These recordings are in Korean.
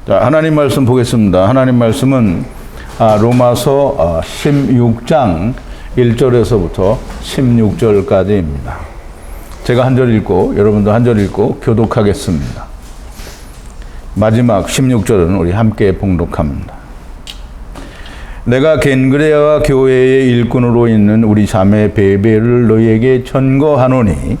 자, 하나님 말씀 보겠습니다. 하나님 말씀은 로마서 16장 1절에서부터 16절까지입니다. 제가 한 절 읽고 여러분도 한 절 읽고 교독하겠습니다. 마지막 16절은 우리 함께 봉독합니다. 내가 겐그레아 교회의 일꾼으로 있는 우리 자매 베베를 너희에게 전거하노니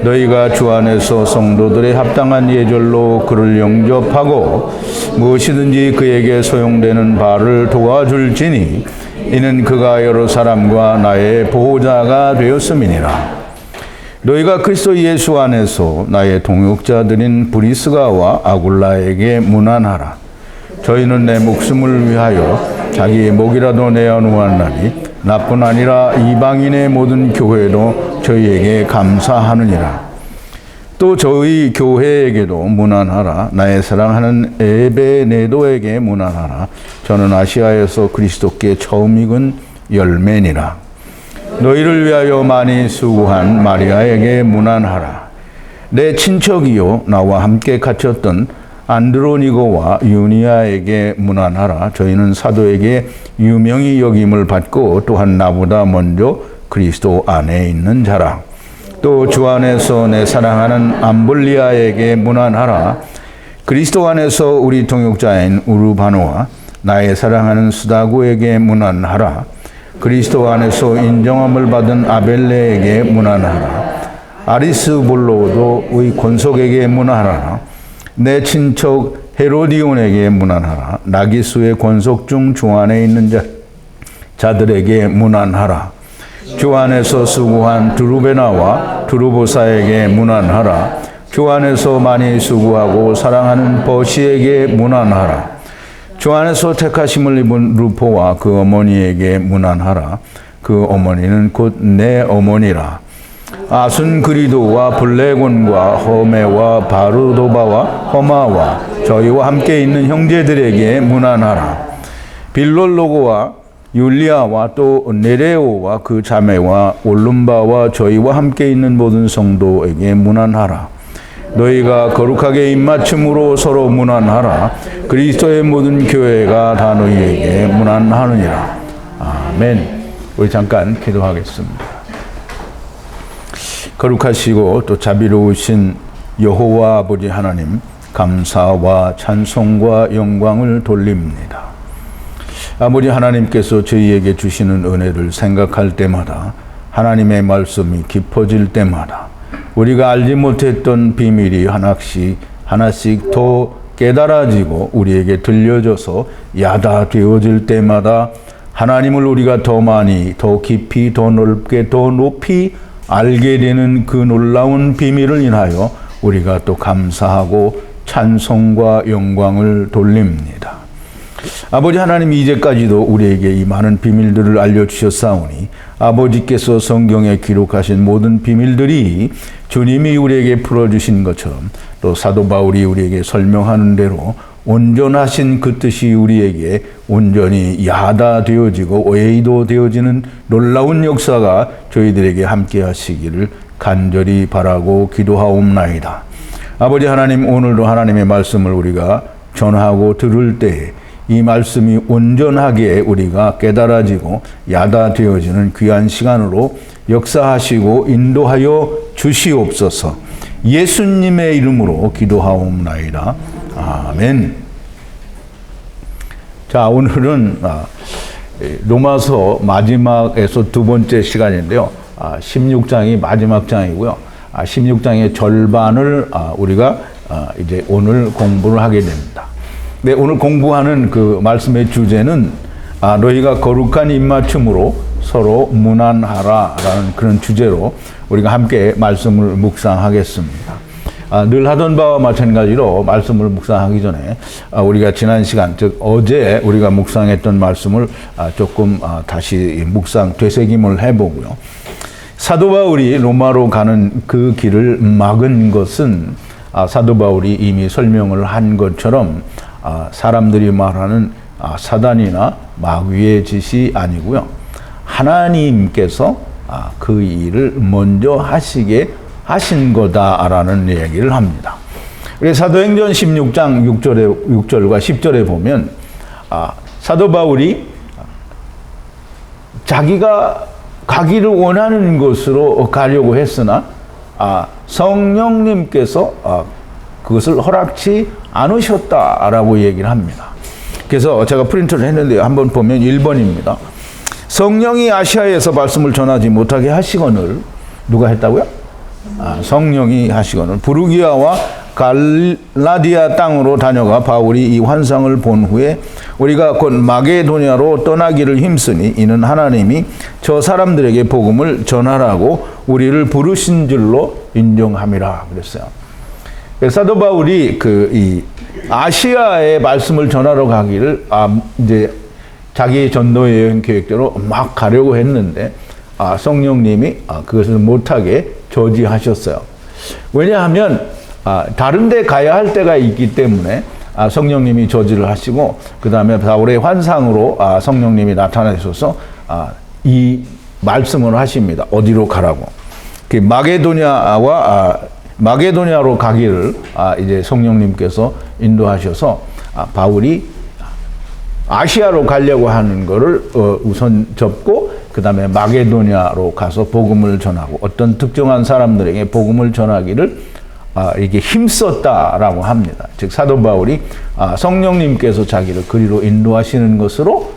너희가 주 안에서 성도들의 합당한 예절로 그를 영접하고 무엇이든지 그에게 소용되는 바를 도와줄지니 이는 그가 여러 사람과 나의 보호자가 되었음이니라. 너희가 그리스도 예수 안에서 나의 동역자들인 브리스가와 아굴라에게 문안하라. 저희는 내 목숨을 위하여 자기의 목이라도 내어놓았나니 나뿐 아니라 이방인의 모든 교회도 저희에게 감사하느니라. 또 저희 교회에게도 문안하라. 나의 사랑하는 에베네도에게 문안하라. 저는 아시아에서 그리스도께 처음 익은 열매니라. 너희를 위하여 많이 수고한 마리아에게 문안하라. 내 친척이요 나와 함께 갇혔던 안드로니고와 유니아에게 문안하라. 저희는 사도에게 유명히 여김을 받고 또한 나보다 먼저 그리스도 안에 있는 자라. 또 주 안에서 내 사랑하는 암블리아에게 문안하라. 그리스도 안에서 우리 동역자인 우르바노와 나의 사랑하는 스다고에게 문안하라. 그리스도 안에서 인정함을 받은 아벨레에게 문안하라. 아리스볼로도의 권속에게 문안하라. 내 친척 헤로디온에게 문안하라. 나기수의 권속 중 주 안에 있는 자들에게 문안하라. 주 안에서 수고한 두루베나와 두루보사에게 문안하라. 주 안에서 많이 수고하고 사랑하는 버시에게 문안하라. 주 안에서 택하심을 입은 루포와 그 어머니에게 문안하라. 그 어머니는 곧 내 어머니라. 아순그리도와 블레곤과 허메와 바르도바와 허마와 저희와 함께 있는 형제들에게 문안하라. 빌롤로고와 율리아와 또 네레오와 그 자매와 올룸바와 저희와 함께 있는 모든 성도에게 문안하라. 너희가 거룩하게 입맞춤으로 서로 문안하라. 그리스도의 모든 교회가 다 너희에게 문안하느니라. 아멘. 우리 잠깐 기도하겠습니다. 거룩하시고 또 자비로우신 여호와 아버지 하나님, 감사와 찬송과 영광을 돌립니다. 아버지 하나님께서 저희에게 주시는 은혜를 생각할 때마다, 하나님의 말씀이 깊어질 때마다 우리가 알지 못했던 비밀이 하나씩 더 깨달아지고 우리에게 들려져서 야다되어질 때마다 하나님을 우리가 더 많이, 더 깊이, 더 넓게, 더 높이 알게 되는 그 놀라운 비밀을 인하여 우리가 또 감사하고 찬송과 영광을 돌립니다. 아버지 하나님, 이제까지도 우리에게 이 많은 비밀들을 알려주셨사오니 아버지께서 성경에 기록하신 모든 비밀들이 주님이 우리에게 풀어주신 것처럼 또 사도 바울이 우리에게 설명하는 대로 온전하신 그 뜻이 우리에게 온전히 야다되어지고 웨이도 되어지는 놀라운 역사가 저희들에게 함께 하시기를 간절히 바라고 기도하옵나이다. 아버지 하나님, 오늘도 하나님의 말씀을 우리가 전하고 들을 때에 이 말씀이 온전하게 우리가 깨달아지고 야다되어지는 귀한 시간으로 역사하시고 인도하여 주시옵소서. 예수님의 이름으로 기도하옵나이다. 아멘. 자, 오늘은 로마서 마지막에서 두 번째 시간인데요. 16장이 마지막 장이고요. 16장의 절반을 우리가 이제 오늘 공부를 하게 됩니다. 네, 오늘 공부하는 그 말씀의 주제는 너희가 거룩한 입맞춤으로 서로 문안하라라는 그런 주제로 우리가 함께 말씀을 묵상하겠습니다. 늘 하던 바와 마찬가지로 말씀을 묵상하기 전에 우리가 지난 시간, 즉 어제 우리가 묵상했던 말씀을 조금 다시 묵상 되새김을 해보고요. 사도 바울이 로마로 가는 그 길을 막은 것은 사도 바울이 이미 설명을 한 것처럼 사람들이 말하는 사단이나 마귀의 짓이 아니고요. 하나님께서 그 일을 먼저 하시게 하신 거다라는 얘기를 합니다. 사도행전 16장 6절과 10절에 보면 사도 바울이 자기가 가기를 원하는 곳으로 가려고 했으나 성령님께서 그것을 허락치 않으셨다라고 얘기를 합니다. 그래서 제가 프린트를 했는데 한번 보면 1번입니다. 성령이 아시아에서 말씀을 전하지 못하게 하시거늘, 누가 했다고요? 성령이 하시거늘 부르기아와 갈라디아 땅으로 다녀가 바울이 이 환상을 본 후에 우리가 곧 마게도냐로 떠나기를 힘쓰니 이는 하나님이 저 사람들에게 복음을 전하라고 우리를 부르신 줄로 인정함이라 그랬어요. 사도 바울이 이 아시아에 말씀을 전하러 가기를 이제 자기 전도 여행 계획대로 막 가려고 했는데 성령님이 그것을 못하게 저지하셨어요. 왜냐하면 다른 데 가야 할 때가 있기 때문에 성령님이 저지를 하시고 그 다음에 바울의 환상으로 성령님이 나타나셔서 이 말씀을 하십니다. 어디로 가라고. 마게도냐로 가기를 이제 성령님께서 인도하셔서 바울이 아시아로 가려고 하는 거를 우선 접고 그 다음에 마게도냐로 가서 복음을 전하고 어떤 특정한 사람들에게 복음을 전하기를 이게 힘썼다라고 합니다. 즉 사도 바울이 성령님께서 자기를 그리로 인도하시는 것으로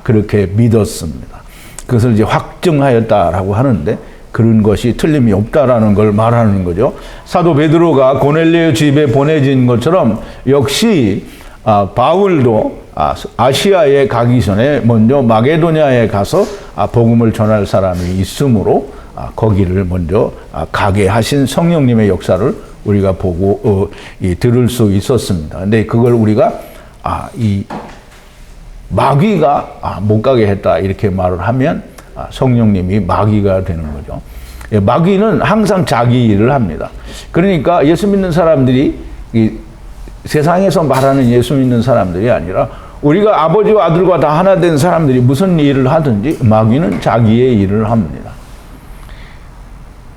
그렇게 믿었습니다. 그것을 이제 확증하였다라고 하는데 그런 것이 틀림이 없다라는 걸 말하는 거죠. 사도 베드로가 고넬레오 집에 보내진 것처럼 역시 바울도 아시아에 가기 전에 먼저 마게도냐에 가서 복음을 전할 사람이 있으므로 거기를 먼저 가게 하신 성령님의 역사를 우리가 보고 들을 수 있었습니다. 근데 그걸 우리가 이 마귀가 못 가게 했다 이렇게 말을 하면 성령님이 마귀가 되는 거죠. 마귀는 항상 자기 일을 합니다. 그러니까 예수 믿는 사람들이 이 세상에서 말하는 예수 믿는 사람들이 아니라 우리가 아버지와 아들과 다 하나 된 사람들이 무슨 일을 하든지 마귀는 자기의 일을 합니다.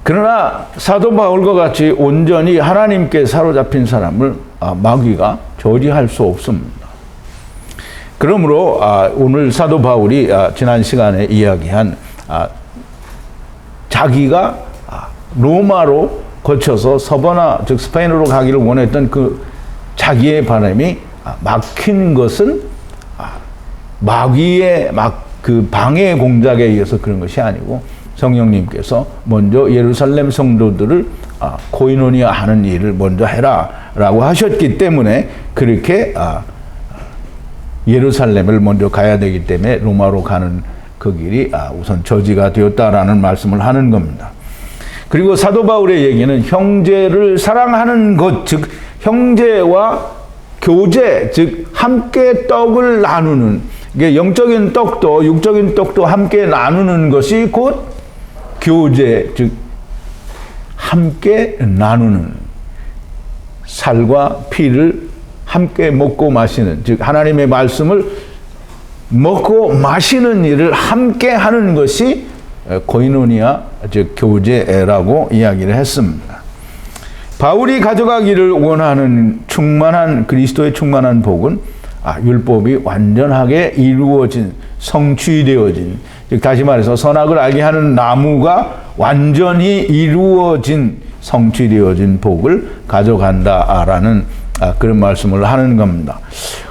그러나 사도 바울과 같이 온전히 하나님께 사로잡힌 사람을 마귀가 저지할 수 없습니다. 그러므로 오늘 사도 바울이 지난 시간에 이야기한 자기가 로마로 거쳐서 서버나 즉 스페인으로 가기를 원했던 그 자기의 바람이 막힌 것은 마귀의 그 방해 공작에 의해서 그런 것이 아니고 성령님께서 먼저 예루살렘 성도들을 코이노니아 하는 일을 먼저 해라 라고 하셨기 때문에 그렇게 예루살렘을 먼저 가야 되기 때문에 로마로 가는 그 길이 우선 저지가 되었다라는 말씀을 하는 겁니다. 그리고 사도 바울의 얘기는 형제를 사랑하는 것, 즉 형제와 교제, 즉 함께 떡을 나누는, 이게 영적인 떡도 육적인 떡도 함께 나누는 것이 곧 교제, 즉 함께 나누는, 살과 피를 함께 먹고 마시는, 즉 하나님의 말씀을 먹고 마시는 일을 함께 하는 것이 코이노니아, 즉 교제라고 이야기를 했습니다. 바울이 가져가기를 원하는 충만한 그리스도의 충만한 복은 율법이 완전하게 이루어진, 성취되어진, 즉 다시 말해서 선악을 알게 하는 나무가 완전히 이루어진, 성취되어진 복을 가져간다라는 그런 말씀을 하는 겁니다.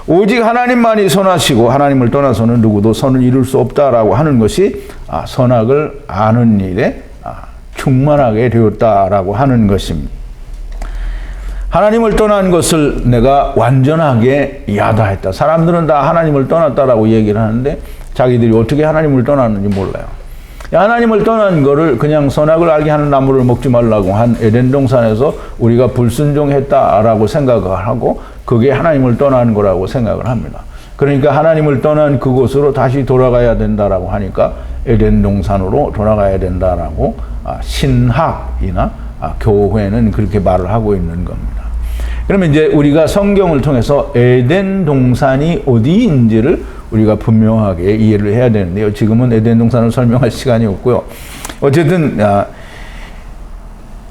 오직 하나님만이 선하시고 하나님을 떠나서는 누구도 선을 이룰 수 없다라고 하는 것이 선악을 아는 일에 충만하게 되었다라고 하는 것입니다. 하나님을 떠난 것을 내가 완전하게 야다했다. 사람들은 다 하나님을 떠났다라고 얘기를 하는데 자기들이 어떻게 하나님을 떠났는지 몰라요. 하나님을 떠난 거를 그냥 선악을 알게 하는 나무를 먹지 말라고 한 에덴 동산에서 우리가 불순종했다라고 생각을 하고 그게 하나님을 떠난 거라고 생각을 합니다. 그러니까 하나님을 떠난 그곳으로 다시 돌아가야 된다라고 하니까 에덴 동산으로 돌아가야 된다라고 신학이나 교회는 그렇게 말을 하고 있는 겁니다. 그러면 이제 우리가 성경을 통해서 에덴 동산이 어디인지를 우리가 분명하게 이해를 해야 되는데요. 지금은 에덴 동산을 설명할 시간이 없고요. 어쨌든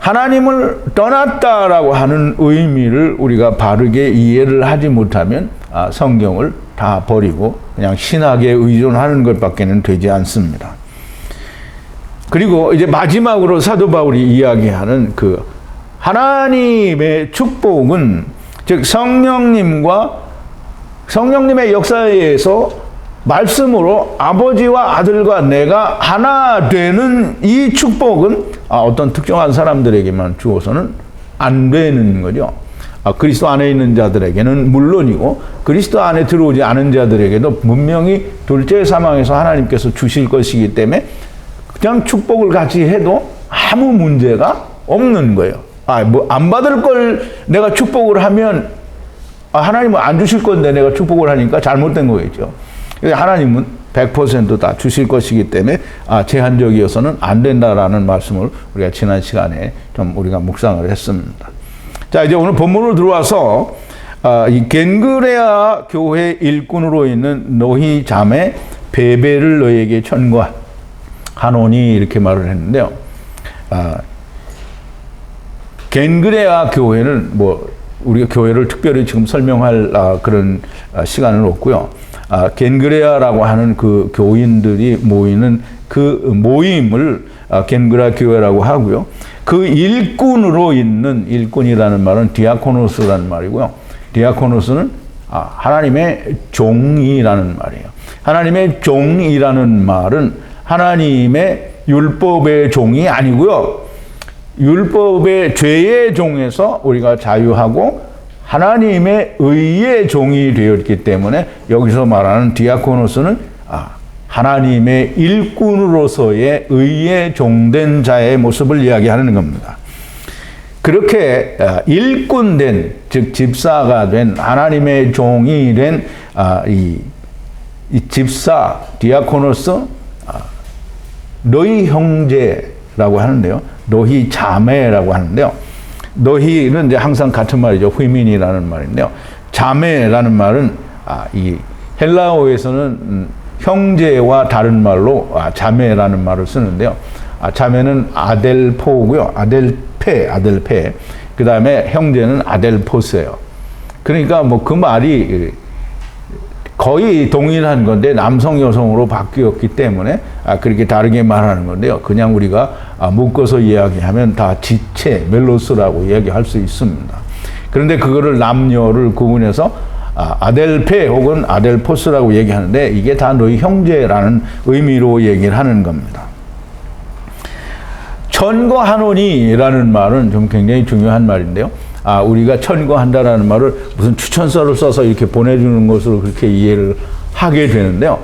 하나님을 떠났다라고 하는 의미를 우리가 바르게 이해를 하지 못하면 성경을 다 버리고 그냥 신학에 의존하는 것밖에는 되지 않습니다. 그리고 이제 마지막으로 사도 바울이 이야기하는 그 하나님의 축복은, 즉 성령님의 역사에 의해서 말씀으로 아버지와 아들과 내가 하나 되는 이 축복은 어떤 특정한 사람들에게만 주어서는 안 되는 거죠. 그리스도 안에 있는 자들에게는 물론이고 그리스도 안에 들어오지 않은 자들에게도 분명히 둘째 사망에서 하나님께서 주실 것이기 때문에 그냥 축복을 같이 해도 아무 문제가 없는 거예요. 안 받을 걸 내가 축복을 하면 하나님은 안 주실 건데 내가 축복을 하니까 잘못된 거겠죠. 하나님은 100% 다 주실 것이기 때문에 제한적이어서는 안 된다라는 말씀을 우리가 지난 시간에 좀 우리가 묵상을 했습니다. 자, 이제 오늘 본문으로 들어와서 이 겐그레아 교회 일꾼으로 있는 너희 자매 베베를 너에게 천거하노니 이렇게 말을 했는데요. 겐그레아 교회는 우리가 교회를 특별히 지금 설명할 그런 시간은 없고요. 겐그레아라고 하는 그 교인들이 모이는 그 모임을 겐그레아 교회라고 하고요. 그 일꾼으로 있는, 일꾼이라는 말은 디아코노스라는 말이고요. 디아코노스는 하나님의 종이라는 말이에요. 하나님의 종이라는 말은 하나님의 율법의 종이 아니고요. 율법의 죄의 종에서 우리가 자유하고 하나님의 의의 종이 되었기 때문에 여기서 말하는 디아코노스는 하나님의 일꾼으로서의 의의 종된 자의 모습을 이야기하는 겁니다. 그렇게 일꾼된, 즉 집사가 된, 하나님의 종이 된 이 집사 디아코노스, 너희 형제라고 하는데요. 너희 자매라고 하는데요. 너희는 이제 항상 같은 말이죠. 휘민이라는 말인데요. 자매라는 말은 이 헬라어에서는 형제와 다른 말로 자매라는 말을 쓰는데요. 자매는 아델포고요. 아델페. 그 다음에 형제는 아델포스예요. 그러니까 그 말이 거의 동일한 건데 남성 여성으로 바뀌었기 때문에 그렇게 다르게 말하는 건데요. 그냥 우리가 묶어서 이야기하면 다 지체, 멜로스라고 이야기할 수 있습니다. 그런데 그거를 남녀를 구분해서 아델페 혹은 아델포스라고 얘기하는데 이게 다 너희 형제라는 의미로 얘기를 하는 겁니다. 천거하노니라는 말은 좀 굉장히 중요한 말인데요. 우리가 천거한다라는 말을 무슨 추천서를 써서 이렇게 보내주는 것으로 그렇게 이해를 하게 되는데요.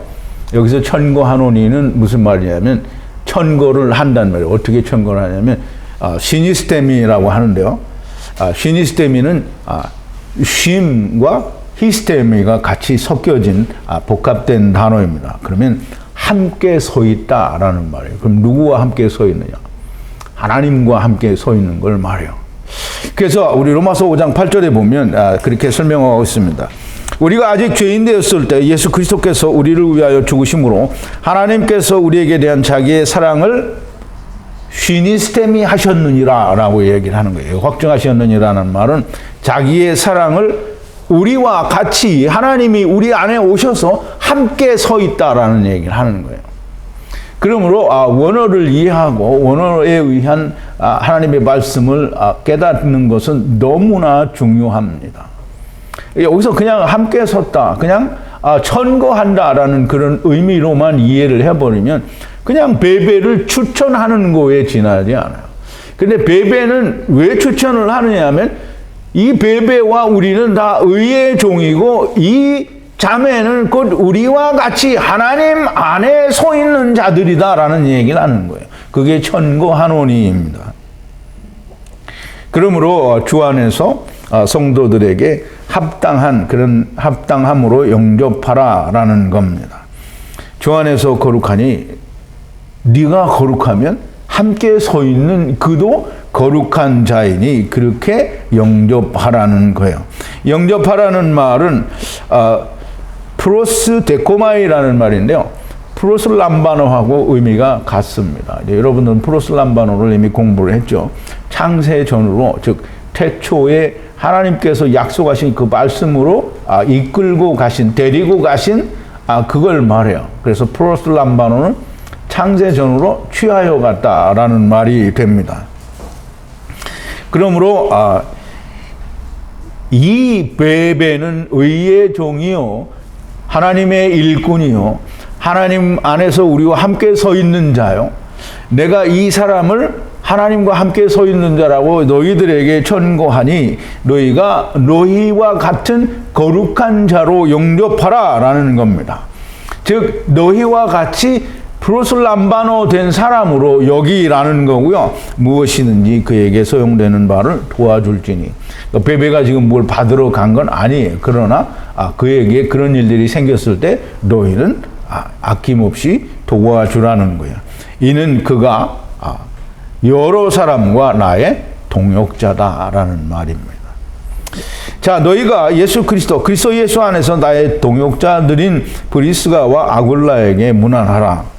여기서 천거하노니는 무슨 말이냐면 천거를 한다는 말이에요. 어떻게 천거를 하냐면 시니스테미라고 하는데요. 시니스테미는 쉼과 히스테미가 같이 섞여진 복합된 단어입니다. 그러면 함께 서 있다라는 말이에요. 그럼 누구와 함께 서 있느냐? 하나님과 함께 서 있는 걸 말해요. 그래서 우리 로마서 5장 8절에 보면 그렇게 설명하고 있습니다. 우리가 아직 죄인 되었을 때 예수 그리스도께서 우리를 위하여 죽으심으로 하나님께서 우리에게 대한 자기의 사랑을 시니스테미 하셨느니라 라고 얘기를 하는 거예요. 확증하셨느니라는 말은 자기의 사랑을 우리와 같이 하나님이 우리 안에 오셔서 함께 서 있다라는 얘기를 하는 거예요. 그러므로 원어를 이해하고 원어에 의한 하나님의 말씀을 깨닫는 것은 너무나 중요합니다. 여기서 그냥 함께 섰다, 그냥 천거한다라는 그런 의미로만 이해를 해버리면 그냥 베베를 추천하는 거에 지나지 않아요. 근데 베베는 왜 추천을 하느냐 하면 이 베베와 우리는 다 의의 종이고 이 자매는 곧 우리와 같이 하나님 안에 서 있는 자들이다라는 얘기를 하는 거예요. 그게 천거하노니입니다. 그러므로 주 안에서 성도들에게 합당한 그런 합당함으로 영접하라라는 겁니다. 주 안에서 거룩하니 네가 거룩하면 함께 서 있는 그도 거룩한 자이니 그렇게 영접하라는 거예요. 영접하라는 말은 프로스 데코마이라는 말인데요. 프로슬람바노하고 의미가 같습니다. 이제 여러분들은 프로슬람바노를 이미 공부를 했죠. 창세 전으로, 즉 태초에 하나님께서 약속하신 그 말씀으로 이끌고 가신, 데리고 가신 그걸 말해요. 그래서 프로슬람바노는 창세 전으로 취하여 갔다라는 말이 됩니다. 그러므로 이 베베는 의의 종이요 하나님의 일꾼이요 하나님 안에서 우리와 함께 서 있는 자요. 내가 이 사람을 하나님과 함께 서 있는 자라고 너희들에게 천고하니 너희가 너희와 같은 거룩한 자로 영접하라 라는 겁니다. 즉 너희와 같이 프로슬람바노 된 사람으로 여기라는 거고요. 무엇이든지 그에게 소용되는 바를 도와줄지니. 베베가 지금 뭘 받으러 간 건 아니에요. 그러나 그에게 그런 일들이 생겼을 때 너희는 아낌없이 도와주라는 거예요. 이는 그가 여러 사람과 나의 동역자다라는 말입니다. 자, 너희가 예수 그리스도 예수 안에서 나의 동역자들인 브리스가와 아굴라에게 문안하라.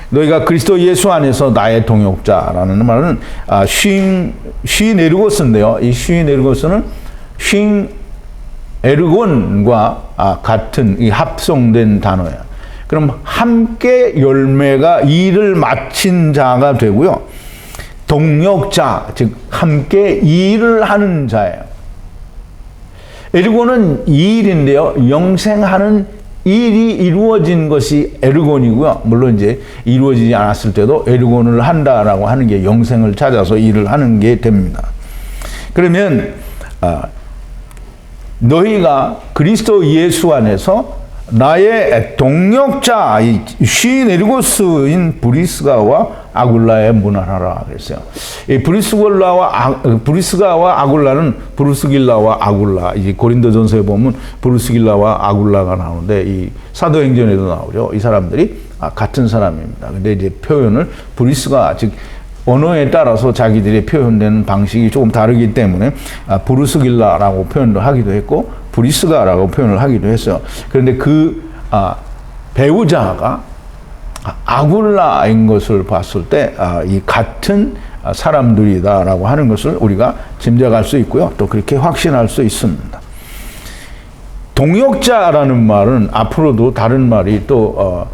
너희가 그리스도 예수 안에서 나의 동역자라는 말은 쉰에르고스인데요. 이 쉰에르고스는 쉰에르곤과 같은 이 합성된 단어예요. 그럼 함께 열매가 일을 마친 자가 되고요. 동역자, 즉 함께 일을 하는 자예요. 에르곤은 일인데요. 영생하는 일이 이루어진 것이 에르곤이고요. 물론 이제 이루어지지 않았을 때도 에르곤을 한다라고 하는 게 영생을 찾아서 일을 하는 게 됩니다. 그러면 너희가 그리스도 예수 안에서 나의 동역자 쉰에르고스인 브리스가와 아굴라에 문안하라 그랬어요. 이 브리스가와 아굴라는 브루스길라와 아굴라, 이제 고린도전서에 보면 브루스길라와 아굴라가 나오는데 이 사도행전에도 나오죠. 이 사람들이 같은 사람입니다. 근데 이제 표현을 브리스가, 즉 언어에 따라서 자기들의 표현되는 방식이 조금 다르기 때문에 브루스길라라고 표현도 하기도 했고 브리스가라고 표현을 하기도 했어요. 그런데 그 배우자가 아굴라인 것을 봤을 때 이 같은 사람들이다라고 하는 것을 우리가 짐작할 수 있고요. 또 그렇게 확신할 수 있습니다. 동역자라는 말은 앞으로도 다른 말이 또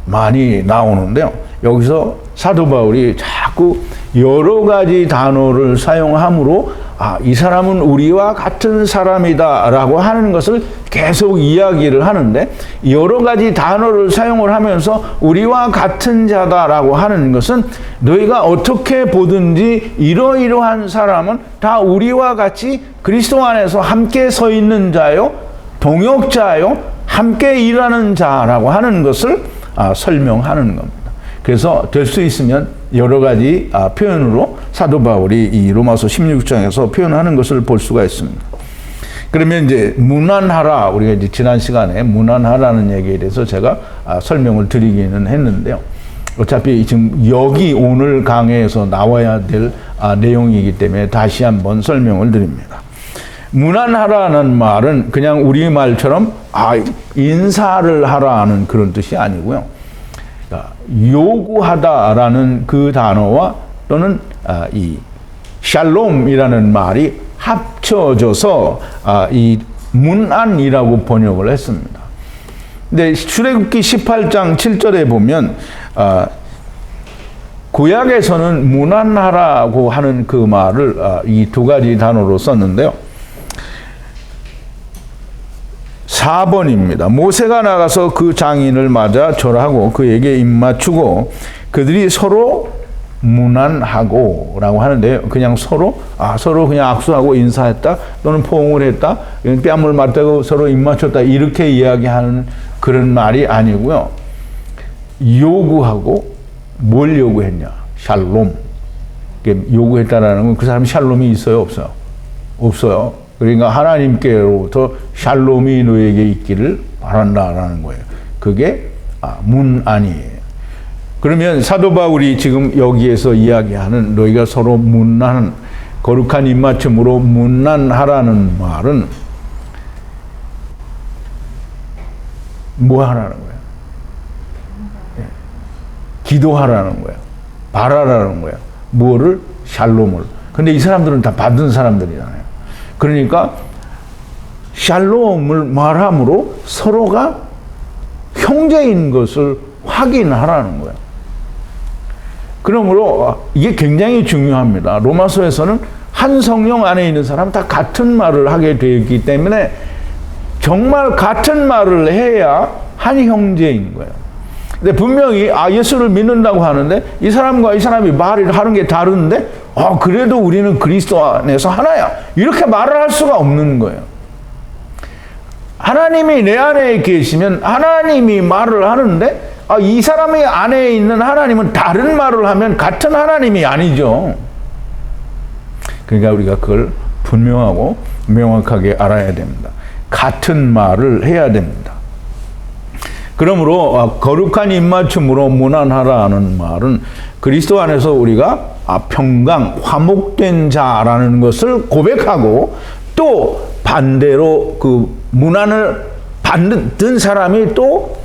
많이 나오는데요. 여기서 사도 바울이 자꾸 여러 가지 단어를 사용함으로 이 사람은 우리와 같은 사람이다라고 하는 것을 계속 이야기를 하는데, 여러 가지 단어를 사용을 하면서 우리와 같은 자다라고 하는 것은 너희가 어떻게 보든지 이러이러한 사람은 다 우리와 같이 그리스도 안에서 함께 서 있는 자요, 동역자요, 함께 일하는 자라고 하는 것을 설명하는 겁니다. 그래서 될 수 있으면 여러 가지 표현으로 사도 바울이 이 로마서 16장에서 표현하는 것을 볼 수가 있습니다. 그러면 이제 문안하라, 우리가 이제 지난 시간에 문안하라는 얘기에 대해서 제가 설명을 드리기는 했는데요. 어차피 지금 여기 오늘 강의에서 나와야 될 내용이기 때문에 다시 한번 설명을 드립니다. 문안하라는 말은 그냥 우리말처럼 인사를 하라는 그런 뜻이 아니고요. 요구하다라는 그 단어와 또는 이 샬롬이라는 말이 합쳐져서 이 문안이라고 번역을 했습니다. 근데 출애굽기 18장 7절에 보면 구약에서는 문안하라고 하는 그 말을 이 두 가지 단어로 썼는데요. 4번입니다. 모세가 나가서 그 장인을 맞아 절하고 그에게 입맞추고 그들이 서로 문안하고 라고 하는데요. 그냥 서로 그냥 악수하고 인사했다 또는 포옹을 했다, 뺨을 맞대고 서로 입맞췄다, 이렇게 이야기하는 그런 말이 아니고요. 요구하고 뭘 요구했냐? 샬롬. 요구했다라는 건 그 사람이 샬롬이 있어요? 없어요? 없어요. 그러니까 하나님께로부터 샬롬이 너에게 있기를 바란다라는 거예요. 그게 문안이에요. 그러면 사도 바울이 지금 여기에서 이야기하는 너희가 서로 문안, 거룩한 입맞춤으로 문안하라는 말은 뭐 하라는 거예요? 기도하라는 거예요. 바라라는 거예요. 뭐를? 샬롬을. 근데 이 사람들은 다 받은 사람들이잖아요. 그러니까 샬롬을 말함으로 서로가 형제인 것을 확인하라는 거예요. 그러므로 이게 굉장히 중요합니다. 로마서에서는 한 성령 안에 있는 사람 다 같은 말을 하게 되어 있기 때문에 정말 같은 말을 해야 한 형제인 거예요. 근데 분명히 예수를 믿는다고 하는데 이 사람과 이 사람이 말을 하는 게 다른데 그래도 우리는 그리스도 안에서 하나야. 이렇게 말을 할 수가 없는 거예요. 하나님이 내 안에 계시면 하나님이 말을 하는데 이 사람의 안에 있는 하나님은 다른 말을 하면 같은 하나님이 아니죠. 그러니까 우리가 그걸 분명하고 명확하게 알아야 됩니다. 같은 말을 해야 됩니다. 그러므로 거룩한 입맞춤으로 문안하라는 말은 그리스도 안에서 우리가 평강, 화목된 자라는 것을 고백하고 또 반대로 그 문안을 받는 사람이 또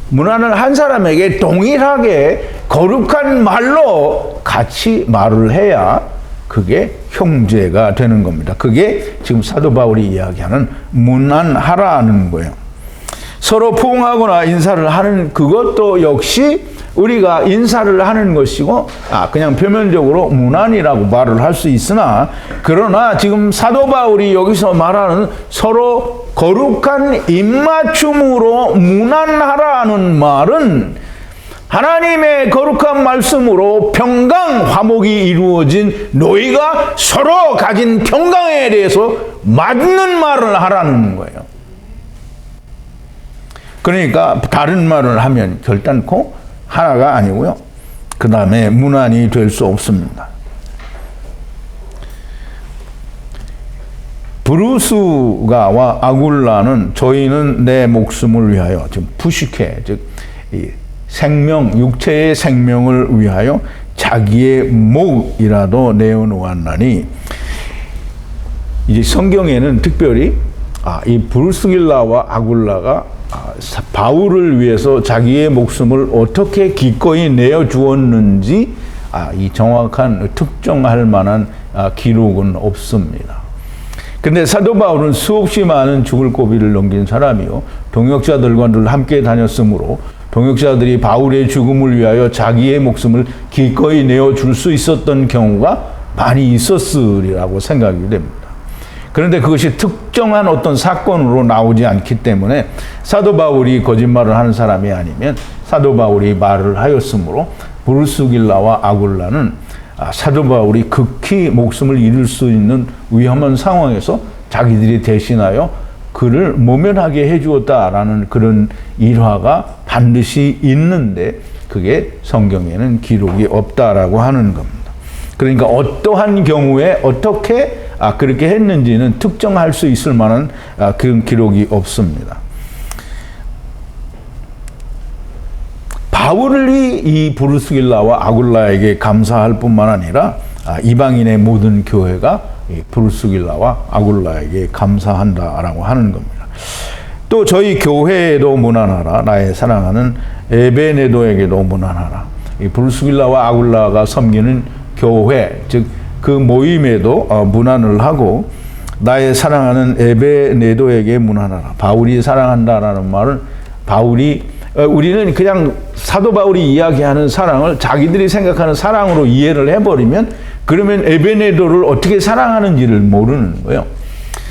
문안을 한 사람에게 동일하게 거룩한 말로 같이 말을 해야 그게 형제가 되는 겁니다. 그게 지금 사도 바울이 이야기하는 문안하라는 거예요. 서로 포옹하거나 인사를 하는 그것도 역시 우리가 인사를 하는 것이고 그냥 표면적으로 문안이라고 말을 할 수 있으나 그러나 지금 사도 바울이 여기서 말하는 서로 거룩한 입맞춤으로 문안하라는 말은 하나님의 거룩한 말씀으로 평강, 화목이 이루어진 너희가 서로 가진 평강에 대해서 맞는 말을 하라는 거예요. 그러니까 다른 말을 하면 결단코 하나가 아니고요. 그 다음에 문안이 될 수 없습니다. 브루스가와 아굴라는 저희는 내 목숨을 위하여, 지금 푸시케, 즉 생명, 육체의 생명을 위하여 자기의 목이라도 내어놓았나니, 이제 성경에는 특별히 이 브루스길라와 아굴라가 바울을 위해서 자기의 목숨을 어떻게 기꺼이 내어주었는지 이 정확한 특정할 만한 기록은 없습니다. 근데 사도 바울은 수없이 많은 죽을 고비를 넘긴 사람이요, 동역자들과 늘 함께 다녔으므로 동역자들이 바울의 죽음을 위하여 자기의 목숨을 기꺼이 내어줄 수 있었던 경우가 많이 있었으리라고 생각이 됩니다. 그런데 그것이 특정한 어떤 사건으로 나오지 않기 때문에 사도 바울이 거짓말을 하는 사람이 아니면 사도 바울이 말을 하였으므로 브루스길라와 아굴라는 사도 바울이 극히 목숨을 잃을 수 있는 위험한 상황에서 자기들이 대신하여 그를 모면하게 해주었다라는 그런 일화가 반드시 있는데 그게 성경에는 기록이 없다라고 하는 겁니다. 그러니까 어떠한 경우에 어떻게 그렇게 했는지는 특정할 수 있을 만한 그런 기록이 없습니다. 바울이 이 브루스길라와 아굴라에게 감사할 뿐만 아니라 이방인의 모든 교회가 브루스길라와 아굴라에게 감사한다라고 하는 겁니다. 또 저희 교회에도 문안하라. 나의 사랑하는 에베네도에게도 문안하라. 이 브루스길라와 아굴라가 섬기는 교회, 즉 그 모임에도 문안을 하고 나의 사랑하는 에베네도에게 문안하라. 바울이 사랑한다라는 말은 우리는 그냥 사도 바울이 이야기하는 사랑을 자기들이 생각하는 사랑으로 이해를 해버리면 그러면 에베네도를 어떻게 사랑하는지를 모르는 거예요.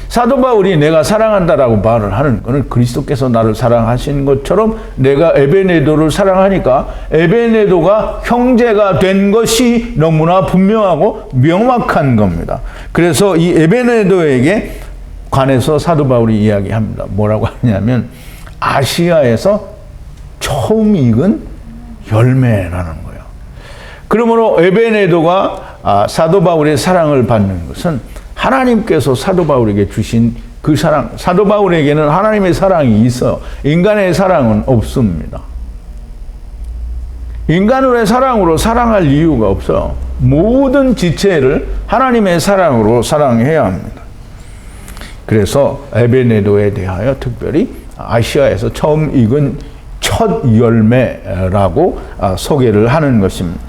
사도 바울이 내가 사랑한다라고 말을 하는 것은 그리스도께서 나를 사랑하신 것처럼 내가 에베네도를 사랑하니까 에베네도가 형제가 된 것이 너무나 분명하고 명확한 겁니다. 그래서 이 에베네도에게 관해서 사도 바울이 이야기합니다. 뭐라고 하냐면 아시아에서 처음 익은 열매라는 거예요. 그러므로 에베네도가 사도 바울의 사랑을 받는 것은 하나님께서 사도 바울에게 주신 그 사랑, 사도 바울에게는 하나님의 사랑이 있어요. 인간의 사랑은 없습니다. 인간의 사랑으로 사랑할 이유가 없어요. 모든 지체를 하나님의 사랑으로 사랑해야 합니다. 그래서 에베네도에 대하여 특별히 아시아에서 처음 익은 첫 열매라고 소개를 하는 것입니다.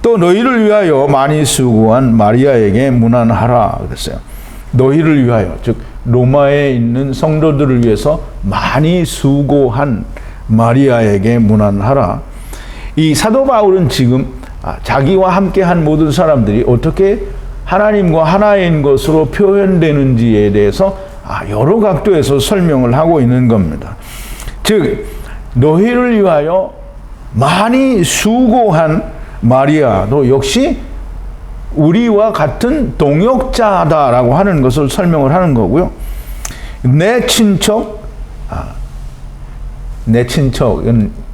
또 너희를 위하여 많이 수고한 마리아에게 문안하라 그랬어요. 너희를 위하여, 즉 로마에 있는 성도들을 위해서 많이 수고한 마리아에게 문안하라. 이 사도 바울은 지금 자기와 함께한 모든 사람들이 어떻게 하나님과 하나인 것으로 표현되는지에 대해서 여러 각도에서 설명을 하고 있는 겁니다. 즉 너희를 위하여 많이 수고한 마리아도 역시 우리와 같은 동역자다라고 하는 것을 설명을 하는 거고요. 내 친척은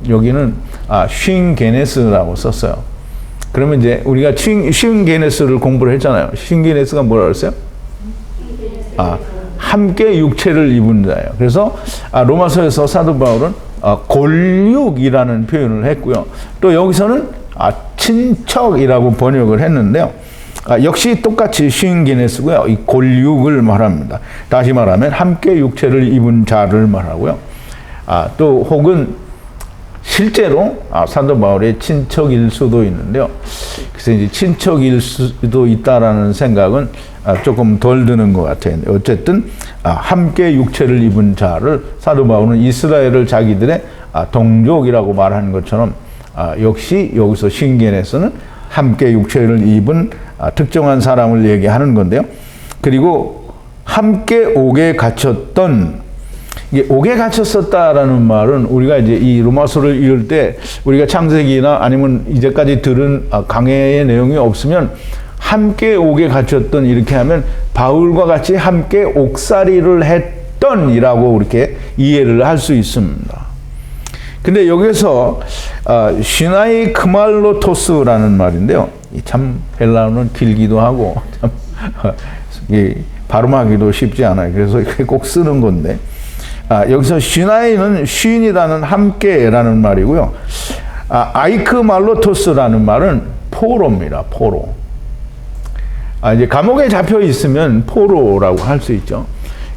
여기는 쉰게네스라고 썼어요. 그러면 이제 우리가 쉰게네스를 공부를 했잖아요. 쉰게네스가 뭐라 그랬어요? 함께 육체를 입은 자예요. 그래서 로마서에서 사도 바울은 골육이라는 표현을 했고요. 또 여기서는 친척이라고 번역을 했는데요. 역시 똑같이 쉰게네스고요. 이 골육을 말합니다. 다시 말하면 함께 육체를 입은 자를 말하고요. 또 혹은 실제로 사도 바울의 친척일 수도 있는데요. 그래서 이제 친척일 수도 있다라는 생각은 조금 덜 드는 것 같아요. 어쨌든 함께 육체를 입은 자를 사도 바울은 이스라엘을 자기들의 동족이라고 말하는 것처럼 역시 여기서 쉰게네스는 함께 육체를 입은 특정한 사람을 얘기하는 건데요. 그리고 함께 옥에 갇혔던, 이게 옥에 갇혔었다라는 말은 우리가 이제 이 로마서를 읽을 때 우리가 창세기나 아니면 이제까지 들은 강해의 내용이 없으면 함께 옥에 갇혔던 이렇게 하면 바울과 같이 함께 옥살이를 했던이라고 이렇게 이해를 할 수 있습니다. 근데 여기서 시나이 크말로토스라는 말인데요. 참 헬라어는 길기도 하고 참 발음하기도 쉽지 않아요. 그래서 꼭 쓰는 건데 여기서 시나이는 쉰이라는 함께라는 말이고요. 아이크말로토스라는 말은 포로입니다. 포로. 이제 감옥에 잡혀 있으면 포로라고 할 수 있죠.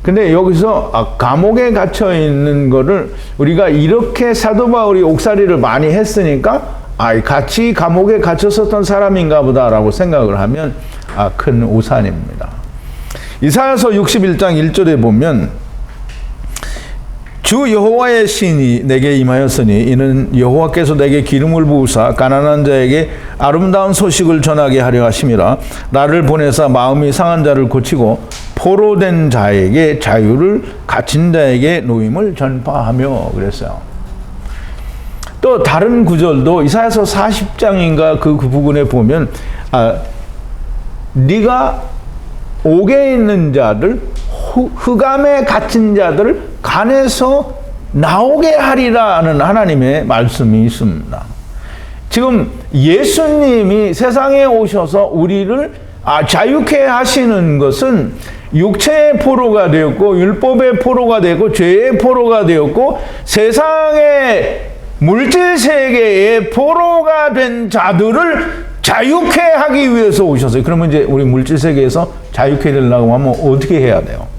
근데 여기서 감옥에 갇혀 있는 거를 우리가 이렇게 사도 바울이 옥살이를 많이 했으니까 같이 감옥에 갇혔었던 사람인가 보다라고 생각을 하면 큰 오산입니다. 이사야서 61장 1절에 보면 주 여호와의 신이 내게 임하였으니 이는 여호와께서 내게 기름을 부으사 가난한 자에게 아름다운 소식을 전하게 하려 하심이라. 나를 보내사 마음이 상한 자를 고치고 포로된 자에게 자유를, 갇힌 자에게 노임을 전파하며 그랬어요. 또 다른 구절도 이사야서 40장인가 그 부분에 보면 네가 옥에 있는 자들, 흑암에 갇힌 자들을 간에서 나오게 하리라는 하나님의 말씀이 있습니다. 지금 예수님이 세상에 오셔서 우리를 자유케 하시는 것은 육체의 포로가 되었고 율법의 포로가 되고 죄의 포로가 되었고 세상의 물질 세계의 포로가 된 자들을 자유케 하기 위해서 오셨어요. 그러면 이제 우리 물질 세계에서 자유케 되려고 하면 어떻게 해야 돼요?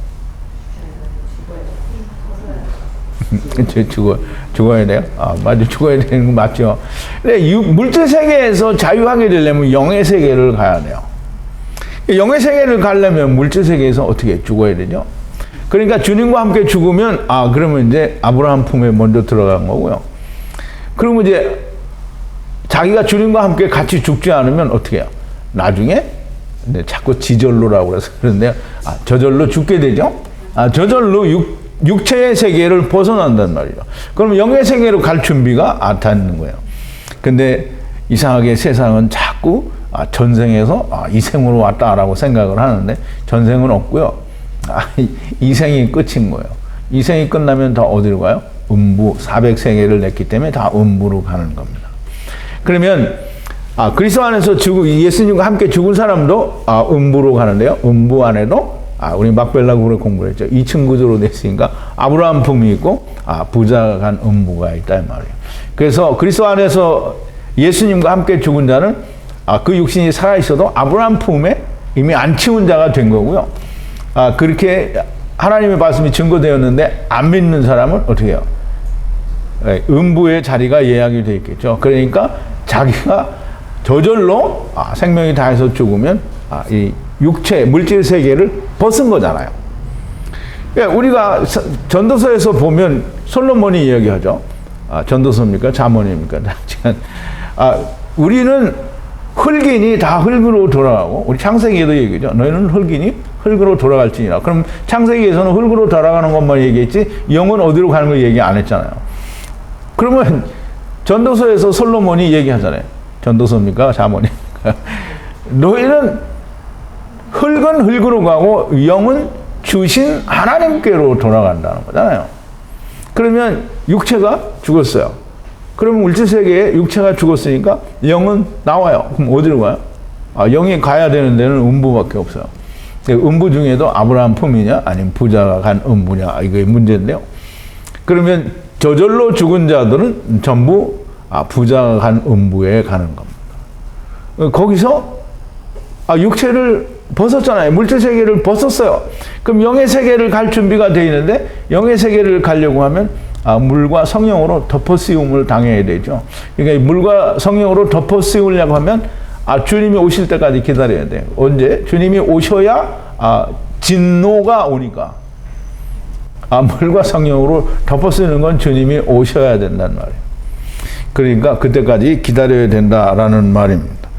죽어야 돼요? 맞아, 죽어야 되는 거 맞죠? 근데 물질 세계에서 자유하게 되려면 영의 세계를 가야 돼요. 영의 세계를 가려면 물질 세계에서 어떻게 죽어야 되죠? 그러니까 주님과 함께 죽으면 그러면 이제 아브라함 품에 먼저 들어간 거고요. 그러면 이제 자기가 주님과 함께 같이 죽지 않으면 어떻게 해요? 나중에 자꾸 지절로라고 그래서 그런데요. 저절로 죽게 되죠? 저절로 육체의 세계를 벗어난단 말이죠. 그럼 영의 세계로 갈 준비가 다 있는 거예요. 근데 이상하게 세상은 자꾸 전생에서 이생으로 왔다라고 생각을 하는데 전생은 없고요. 이생이 끝인 거예요. 이생이 끝나면 다 어디로 가요? 음부, 400세계를 냈기 때문에 다 음부로 가는 겁니다. 그러면 그리스도 안에서 예수님과 함께 죽은 사람도 음부로 가는데요. 음부 안에도 우리 막벨라국으로 공부를 했죠. 2층 구조로 됐으니까 아브라함 품이 있고 부자가 간 음부가 있다 이 말이에요. 그래서 그리스도 안에서 예수님과 함께 죽은 자는 그 육신이 살아있어도 아브라함 품에 이미 안 치운 자가 된 거고요. 그렇게 하나님의 말씀이 증거되었는데 안 믿는 사람은 어떻게 해요? 음부의 자리가 예약이 되어 있겠죠. 그러니까 자기가 저절로 생명이 다해서 죽으면 이 육체, 물질 세계를 벗은 거잖아요. 그러니까 우리가 전도서에서 보면 솔로몬이 이야기하죠. 전도서입니까? 잠언입니까? 우리는 흙이니 다 흙으로 돌아가고, 우리 창세기에도 얘기죠. 너희는 흙이니 흙으로 돌아갈지니라. 그럼 창세기에서는 흙으로 돌아가는 것만 얘기했지 영은 어디로 가는 걸 얘기 안 했잖아요. 그러면 전도서에서 솔로몬이 얘기하잖아요. 전도서입니까? 잠언입니까? 너희는 흙은 흙으로 가고 영은 주신 하나님께로 돌아간다는 거잖아요. 그러면 육체가 죽었어요. 그러면 물질세계에 육체가 죽었으니까 영은 나와요. 그럼 어디로 가요? 영이 가야 되는 데는 음부밖에 없어요. 음부 중에도 아브라함 품이냐 아니면 부자가 간 음부냐, 이게 문제인데요. 그러면 저절로 죽은 자들은 전부 부자가 간 음부에 가는 겁니다. 거기서 육체를 벗었잖아요. 물질 세계를 벗었어요. 그럼 영의 세계를 갈 준비가 되어 있는데 영의 세계를 가려고 하면 물과 성령으로 덮어 씌움을 당해야 되죠. 그러니까 물과 성령으로 덮어 씌우려고 하면 주님이 오실 때까지 기다려야 돼요. 언제? 주님이 오셔야 진노가 오니까. 물과 성령으로 덮어 씌우는 건 주님이 오셔야 된다는 말이에요. 그러니까 그때까지 기다려야 된다라는 말입니다.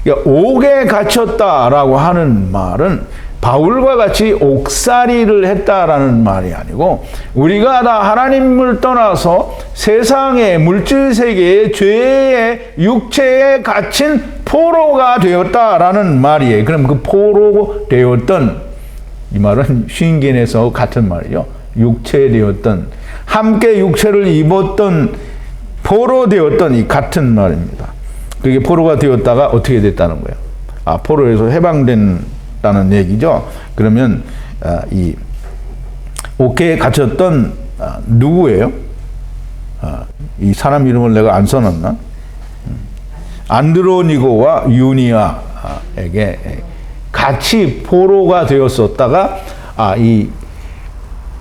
그러니까 옥에 갇혔다라고 하는 말은 바울과 같이 옥살이를 했다라는 말이 아니고, 우리가 다 하나님을 떠나서 세상의 물질 세계의 죄의 육체에 갇힌 포로가 되었다라는 말이에요. 그럼 그 포로 되었던, 이 말은 신긴에서 같은 말이죠. 육체 되었던, 함께 육체를 입었던, 포로 되었던, 이 같은 말입니다. 그게 포로가 되었다가 어떻게 됐다는 거예요? 포로에서 해방된다는 얘기죠. 그러면 이 옥에 갇혔던 누구예요? 이 사람 이름을 내가 안 써놨나? 안드로니고와 유니아에게 같이 포로가 되었었다가 이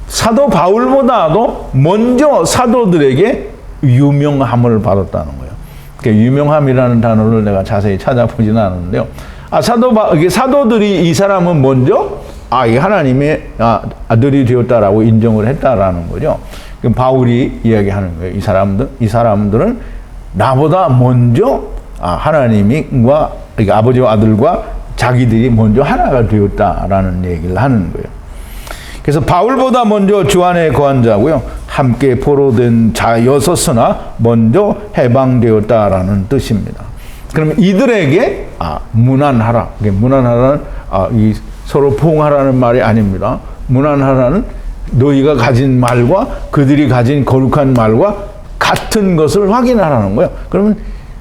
사도 바울보다도 먼저 사도들에게 유명함을 받았다는 거예요. 유명함이라는 단어를 내가 자세히 찾아보지는 않았는데요. 사도들이 이 사람은 먼저 이 하나님의 아들이 되었다라고 인정을 했다라는 거죠. 그럼 바울이 이야기하는 거예요. 이 사람들은 나보다 먼저 하나님과, 그러니까 아버지와 아들과 자기들이 먼저 하나가 되었다라는 얘기를 하는 거예요. 그래서 바울보다 먼저 주 안에 거한 자고요. 함께 포로된 자였었으나 먼저 해방되었다라는 뜻입니다. 그러면 이들에게 문안하라. 문안하라는 이 서로 포옹하라는 말이 아닙니다. 문안하라는 너희가 가진 말과 그들이 가진 거룩한 말과 같은 것을 확인하라는 거예요. 그러면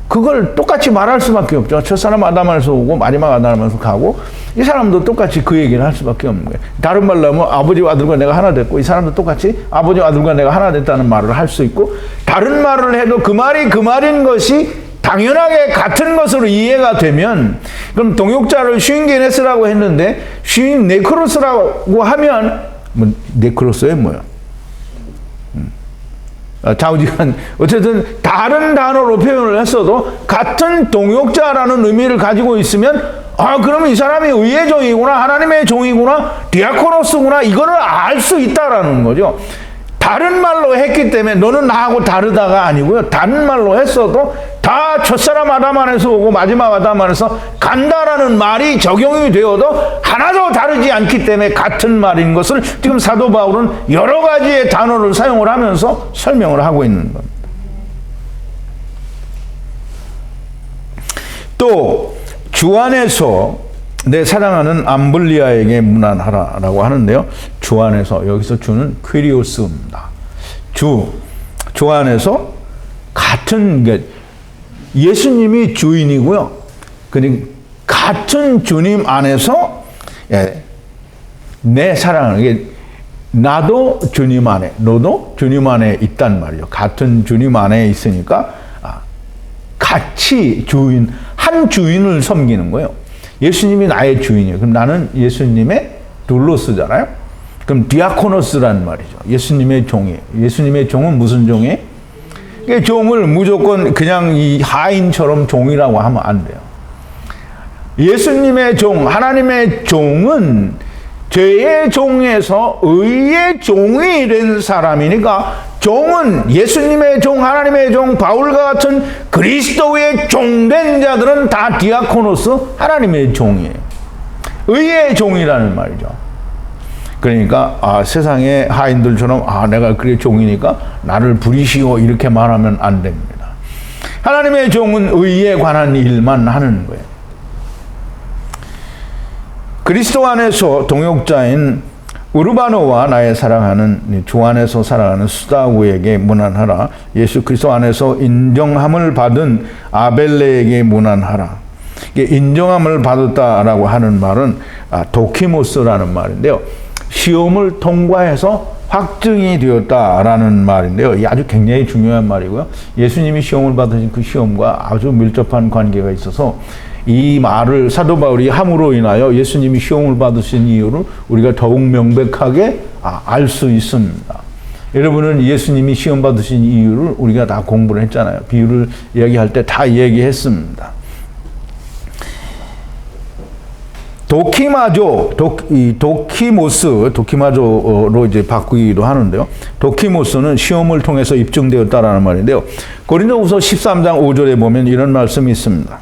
그걸 똑같이 말할 수밖에 없죠. 첫사람 아담에서 오고 마지막 아담에서 가고, 이 사람도 똑같이 그 얘기를 할 수밖에 없는 거예요. 다른 말로 하면 아버지와 아들과 내가 하나 됐고, 이 사람도 똑같이 아버지와 아들과 내가 하나 됐다는 말을 할 수 있고, 다른 말을 해도 그 말이 그 말인 것이 당연하게 같은 것으로 이해가 되면, 그럼 동역자를 쉰게네스라고 했는데 쉰 네크로스라고 하면 네크로스에 뭐야? 좌우지간 어쨌든 다른 단어로 표현을 했어도 같은 동역자라는 의미를 가지고 있으면 그러면 이 사람이 의의 종이구나, 하나님의 종이구나, 디아코노스구나, 이거를 알 수 있다라는 거죠. 다른 말로 했기 때문에 너는 나하고 다르다가 아니고요. 다른 말로 했어도 다 첫사람 아담 안에서 오고 마지막 아담 안에서 간다라는 말이 적용이 되어도 하나도 다르지 않기 때문에 같은 말인 것을 지금 사도 바울은 여러 가지의 단어를 사용을 하면서 설명을 하고 있는 겁니다. 또 주 안에서 내 사랑하는 암블리아에게 문안하라라고 하는데요. 주 안에서, 여기서 주는 퀴리오스입니다. 주 안에서 같은, 예수님이 주인이고요. 그러니까 같은 주님 안에서 내 사랑을, 이게 나도 주님 안에, 너도 주님 안에 있단 말이죠. 같은 주님 안에 있으니까 같이 한 주인을 섬기는 거예요. 예수님이 나의 주인이에요. 그럼 나는 예수님의 둘로스잖아요. 그럼 디아코노스라는 말이죠. 예수님의 종이에요. 예수님의 종은 무슨 종이에요? 종을 무조건 그냥 이 하인처럼 종이라고 하면 안 돼요. 예수님의 종, 하나님의 종은 죄의 종에서 의의 종이 된 사람이니까 종은 예수님의 종, 하나님의 종, 바울과 같은 그리스도의 종된 자들은 다 디아코노스, 하나님의 종이에요. 의의 종이라는 말이죠. 그러니까 세상의 하인들처럼 내가 그의 종이니까 나를 부리시오 이렇게 말하면 안 됩니다. 하나님의 종은 의에 관한 일만 하는 거예요. 그리스도 안에서 동역자인 우르바노와 나의 사랑하는 주 안에서 살아가는 수다구에게 문안하라. 예수 그리스도 안에서 인정함을 받은 아벨레에게 문안하라. 인정함을 받았다라고 하는 말은 도키모스라는 말인데요. 시험을 통과해서 확증이 되었다라는 말인데요. 이 아주 굉장히 중요한 말이고요. 예수님이 시험을 받으신 그 시험과 아주 밀접한 관계가 있어서 이 말을 사도 바울이 함으로 인하여 예수님이 시험을 받으신 이유를 우리가 더욱 명백하게 알 수 있습니다. 여러분은 예수님이 시험 받으신 이유를 우리가 다 공부를 했잖아요. 비유를 이야기할 때 다 얘기했습니다. 도키모스로 이제 바꾸기도 하는데요. 도키모스는 시험을 통해서 입증되었다라는 말인데요. 고린도후서 13장 5절에 보면 이런 말씀이 있습니다.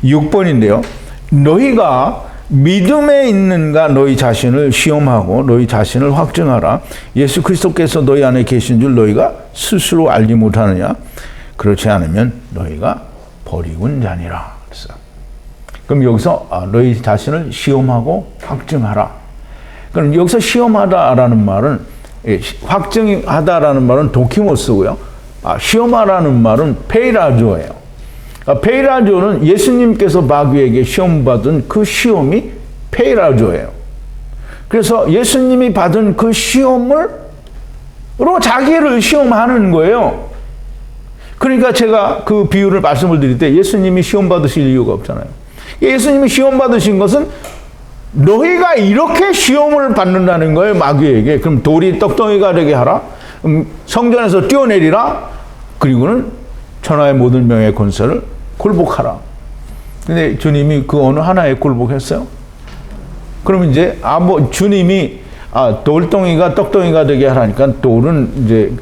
6번인데요. 너희가 믿음에 있는가 너희 자신을 시험하고 너희 자신을 확증하라. 예수 그리스도께서 너희 안에 계신 줄 너희가 스스로 알지 못하느냐. 그렇지 않으면 너희가 버리군 자니라. 그럼 여기서 너희 자신을 시험하고 확증하라. 그럼 여기서 시험하다라는 말은 확증하다라는 말은 도키모스고요. 시험하라는 말은 페이라조예요. 페이라조는 예수님께서 마귀에게 시험 받은 그 시험이 페이라조예요. 그래서 예수님이 받은 그 시험으로 자기를 시험하는 거예요. 그러니까 제가 그 비유를 말씀을 드릴 때 예수님이 시험 받으실 이유가 없잖아요. 예수님이 시험 받으신 것은 너희가 이렇게 시험을 받는다는 거예요, 마귀에게. 그럼 돌이 떡덩이가 되게 하라. 성전에서 뛰어내리라. 그리고는 천하의 모든 명예의 권세를 굴복하라. 근데 주님이 그 어느 하나에 굴복했어요? 그러면 이제 주님이 돌덩이가 떡덩이가 되게 하라니까 돌은 이제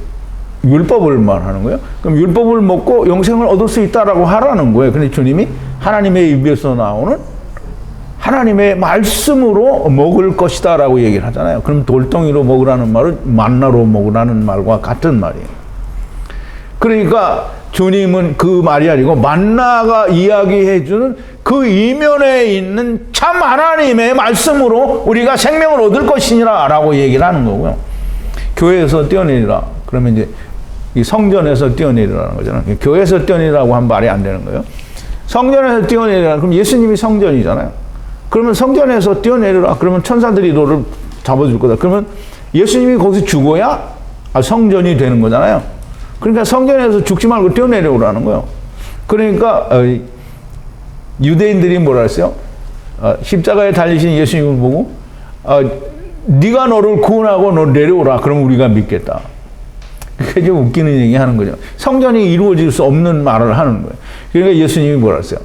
율법을 말하는 거예요. 그럼 율법을 먹고 영생을 얻을 수 있다라고 하라는 거예요. 근데 주님이 하나님의 입에서 나오는 하나님의 말씀으로 먹을 것이다라고 얘기를 하잖아요. 그럼 돌덩이로 먹으라는 말은 만나로 먹으라는 말과 같은 말이에요. 그러니까 주님은 그 말이 아니고 만나가 이야기해주는 그 이면에 있는 참 하나님의 말씀으로 우리가 생명을 얻을 것이니라 라고 얘기를 하는 거고요. 교회에서 뛰어내리라. 그러면 이제 이 성전에서 뛰어내리라는 거잖아요. 교회에서 뛰어내리라고 하면 말이 안 되는 거예요. 성전에서 뛰어내리라. 그럼 예수님이 성전이잖아요. 그러면 성전에서 뛰어내리라. 그러면 천사들이 너를 잡아줄 거다. 그러면 예수님이 거기서 죽어야 성전이 되는 거잖아요. 그러니까 성전에서 죽지 말고 뛰어내려오라는 거예요. 그러니까 유대인들이 뭐라 했어요? 십자가에 달리신 예수님을 보고 네가 너를 구원하고 너 내려오라. 그럼 우리가 믿겠다. 그게 좀 웃기는 얘기 하는 거죠. 성전이 이루어질 수 없는 말을 하는 거예요. 그러니까 예수님이 뭐라 했어요?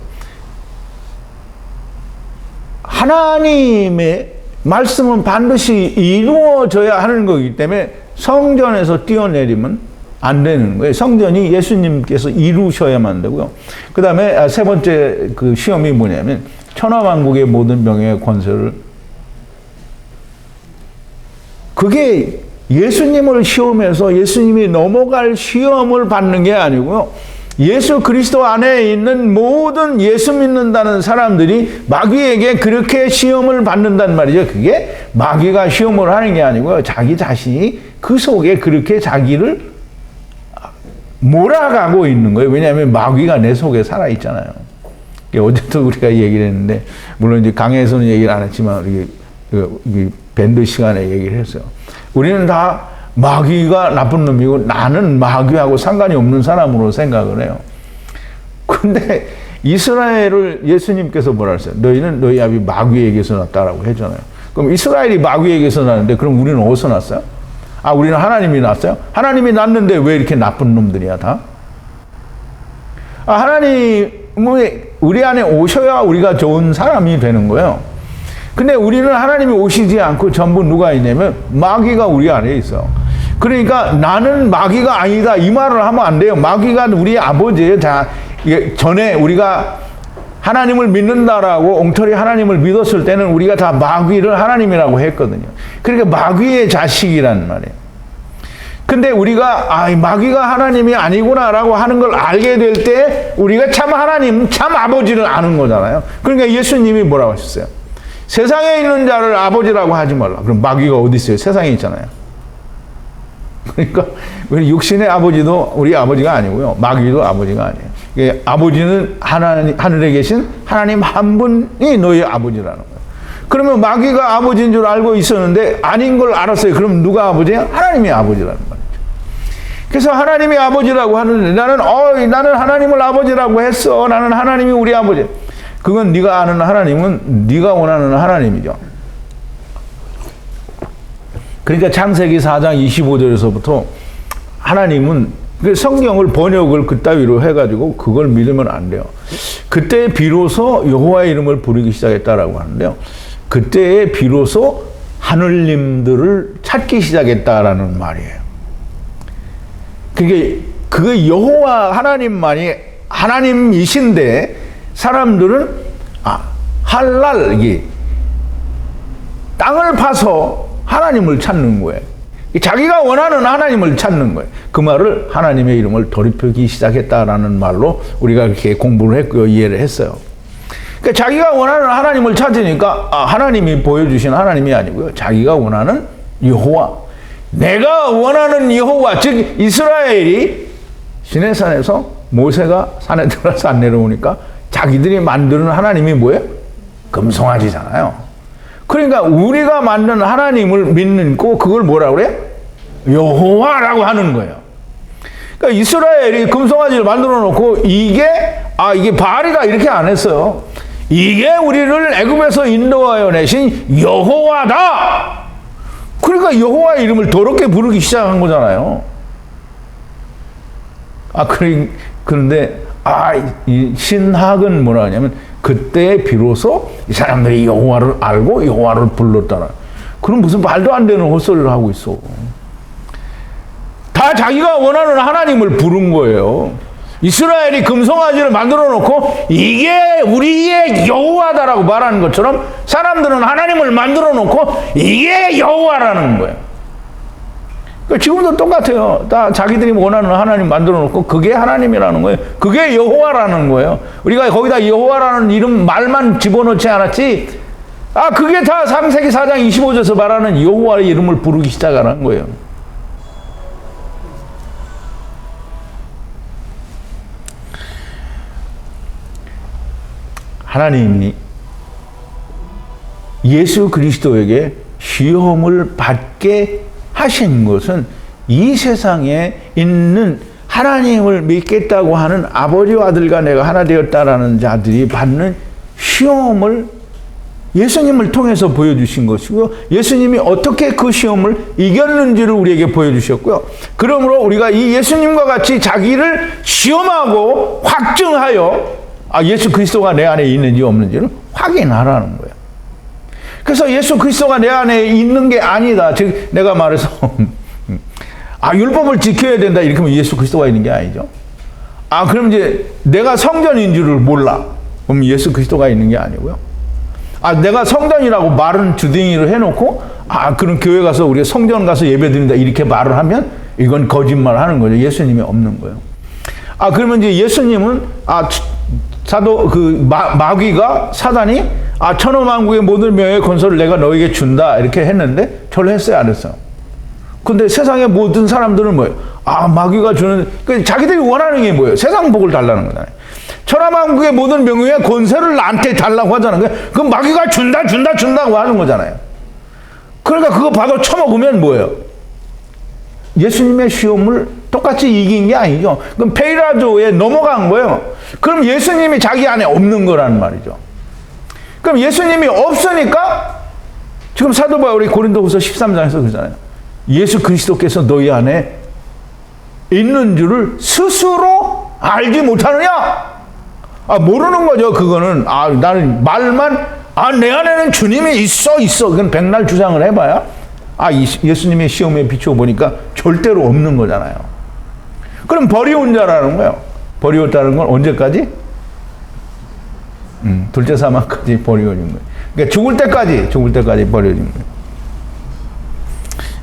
하나님의 말씀은 반드시 이루어져야 하는 거기 때문에 성전에서 뛰어내리면 안 되는 거예요. 성전이 예수님께서 이루셔야만 되고요. 그 다음에 세 번째 그 시험이 뭐냐면 천하만국의 모든 명예의 권세를, 그게 예수님을 시험해서 예수님이 넘어갈 시험을 받는 게 아니고요. 예수 그리스도 안에 있는 모든 예수 믿는다는 사람들이 마귀에게 그렇게 시험을 받는단 말이죠. 그게 마귀가 시험을 하는 게 아니고요. 자기 자신이 그 속에 그렇게 자기를 몰아가고 있는 거예요. 왜냐하면 마귀가 내 속에 살아있잖아요. 어제도 우리가 얘기를 했는데, 물론 이제 강의에서는 얘기를 안 했지만, 밴드 시간에 얘기를 했어요. 우리는 다 마귀가 나쁜 놈이고 나는 마귀하고 상관이 없는 사람으로 생각을 해요. 근데 이스라엘을 예수님께서 뭐라 했어요? 너희는 너희 아비 마귀에게서 났다라고 했잖아요. 그럼 이스라엘이 마귀에게서 났는데 그럼 우리는 어디서 났어요? 아, 우리는 하나님이 낳았어요? 하나님이 낳았는데 왜 이렇게 나쁜 놈들이야, 다? 아, 하나님이 우리 안에 오셔야 우리가 좋은 사람이 되는 거예요. 근데 우리는 하나님이 오시지 않고 전부 누가 있냐면 마귀가 우리 안에 있어. 그러니까 나는 마귀가 아니다 이 말을 하면 안 돼요. 마귀가 우리 아버지예요. 자, 이게 전에 우리가 하나님을 믿는다라고 엉터리 하나님을 믿었을 때는 우리가 다 마귀를 하나님이라고 했거든요. 그러니까 마귀의 자식이란 말이에요. 근데 우리가 마귀가 하나님이 아니구나라고 하는 걸 알게 될 때 우리가 참 하나님, 참 아버지를 아는 거잖아요. 그러니까 예수님이 뭐라고 하셨어요? 세상에 있는 자를 아버지라고 하지 말라. 그럼 마귀가 어디 있어요? 세상에 있잖아요. 그러니까 우리 육신의 아버지도 우리 아버지가 아니고요. 마귀도 아버지가 아니에요. 아버지는 하늘에 계신 하나님 한 분이 너희 아버지라는 거예요. 그러면 마귀가 아버지인 줄 알고 있었는데 아닌 걸 알았어요. 그럼 누가 아버지야? 하나님이 아버지라는 말이죠. 그래서 하나님이 아버지라고 하는데 나는 하나님을 아버지라고 했어. 나는 하나님이 우리 아버지. 그건 네가 아는 하나님은 네가 원하는 하나님이죠. 그러니까 창세기 4장 25절에서부터 하나님은 성경을 번역을 그따위로 해가지고 그걸 믿으면 안 돼요. 그때 비로소 여호와의 이름을 부르기 시작했다라고 하는데요. 그때에 비로소 하늘님들을 찾기 시작했다라는 말이에요. 그게 여호와 하나님만이 하나님이신데 사람들은 할랄 이게 땅을 파서 하나님을 찾는 거예요. 자기가 원하는 하나님을 찾는 거예요. 그 말을 하나님의 이름을 돌이키기 시작했다라는 말로 우리가 이렇게 공부를 했고요. 이해를 했어요. 그러니까 자기가 원하는 하나님을 찾으니까 하나님이 보여주신 하나님이 아니고요. 자기가 원하는 여호와. 내가 원하는 여호와, 즉 이스라엘이 시내산에서 모세가 산에 들어서 안 내려오니까 자기들이 만드는 하나님이 뭐예요? 금송아지잖아요. 그러니까 우리가 만든 하나님을 믿고 그걸 뭐라고 그래? 여호와라고 하는 거예요. 그러니까 이스라엘이 금송아지를 만들어 놓고 이게 바알이가 이렇게 안 했어요. 이게 우리를 애굽에서 인도하여 내신 여호와다. 그러니까 여호와의 이름을 더럽게 부르기 시작한 거잖아요. 그런데 이 신학은 뭐라 하냐면 그때 비로소 이 사람들이 여호와를 알고 여호와를 불렀다라. 그럼 무슨 말도 안 되는 헛소리를 하고 있어. 다 자기가 원하는 하나님을 부른 거예요. 이스라엘이 금송아지를 만들어 놓고 이게 우리의 여호와다라고 말하는 것처럼 사람들은 하나님을 만들어 놓고 이게 여호와라는 거예요. 그러니까 지금도 똑같아요. 다 자기들이 원하는 하나님 만들어 놓고 그게 하나님이라는 거예요. 그게 여호와라는 거예요. 우리가 거기다 여호와라는 이름 말만 집어넣지 않았지 그게 다 창세기 4장 25절에서 말하는 여호와의 이름을 부르기 시작하는 거예요. 하나님이 예수 그리스도에게 시험을 받게 하신 것은 이 세상에 있는 하나님을 믿겠다고 하는 아버지와 아들과 내가 하나 되었다라는 자들이 받는 시험을 예수님을 통해서 보여주신 것이고요. 예수님이 어떻게 그 시험을 이겼는지를 우리에게 보여주셨고요. 그러므로 우리가 이 예수님과 같이 자기를 시험하고 확증하여 예수 그리스도가 내 안에 있는지 없는지를 확인하라는 거예요. 그래서 예수 그리스도가 내 안에 있는 게 아니다. 즉 내가 말해서 율법을 지켜야 된다 이렇게 하면 예수 그리스도가 있는 게 아니죠. 그럼 이제 내가 성전인 줄을 몰라. 그럼 예수 그리스도가 있는 게 아니고요. 내가 성전이라고 말은 주둥이로 해놓고 그럼 교회 가서 우리가 성전 가서 예배드린다 이렇게 말을 하면 이건 거짓말 하는 거죠. 예수님이 없는 거예요. 그러면 이제 예수님은 마귀가 사단이 천하만국의 모든 명예의 권세를 내가 너에게 준다 이렇게 했는데 절했어요, 안 했어요? 근데 세상의 모든 사람들은 뭐예요? 마귀가 주는 자기들이 원하는 게 뭐예요? 세상 복을 달라는 거잖아요. 천하만국의 모든 명예의 권세를 나한테 달라고 하잖아요. 그럼 마귀가 준다고 하는 거잖아요. 그러니까 그거 받아 처먹으면 뭐예요? 예수님의 시험을 똑같이 이긴 게 아니죠. 그럼 페이라조에 넘어간 거예요. 그럼 예수님이 자기 안에 없는 거라는 말이죠. 그럼 예수님이 없으니까 지금 사도 바울이 고린도후서 13장에서 그러잖아요. 예수 그리스도께서 너희 안에 있는 줄을 스스로 알지 못하느냐? 모르는 거죠. 그거는 나는 말만 내 안에는 주님이 있어. 그건 백날 주장을 해봐야 예수님의 시험에 비춰보니까 절대로 없는 거잖아요. 그럼 버리온 자라는 거예요. 버리었다는 건 언제까지? 둘째 사망까지 버려진 거예요. 그러니까 죽을 때까지 버려진 거예요.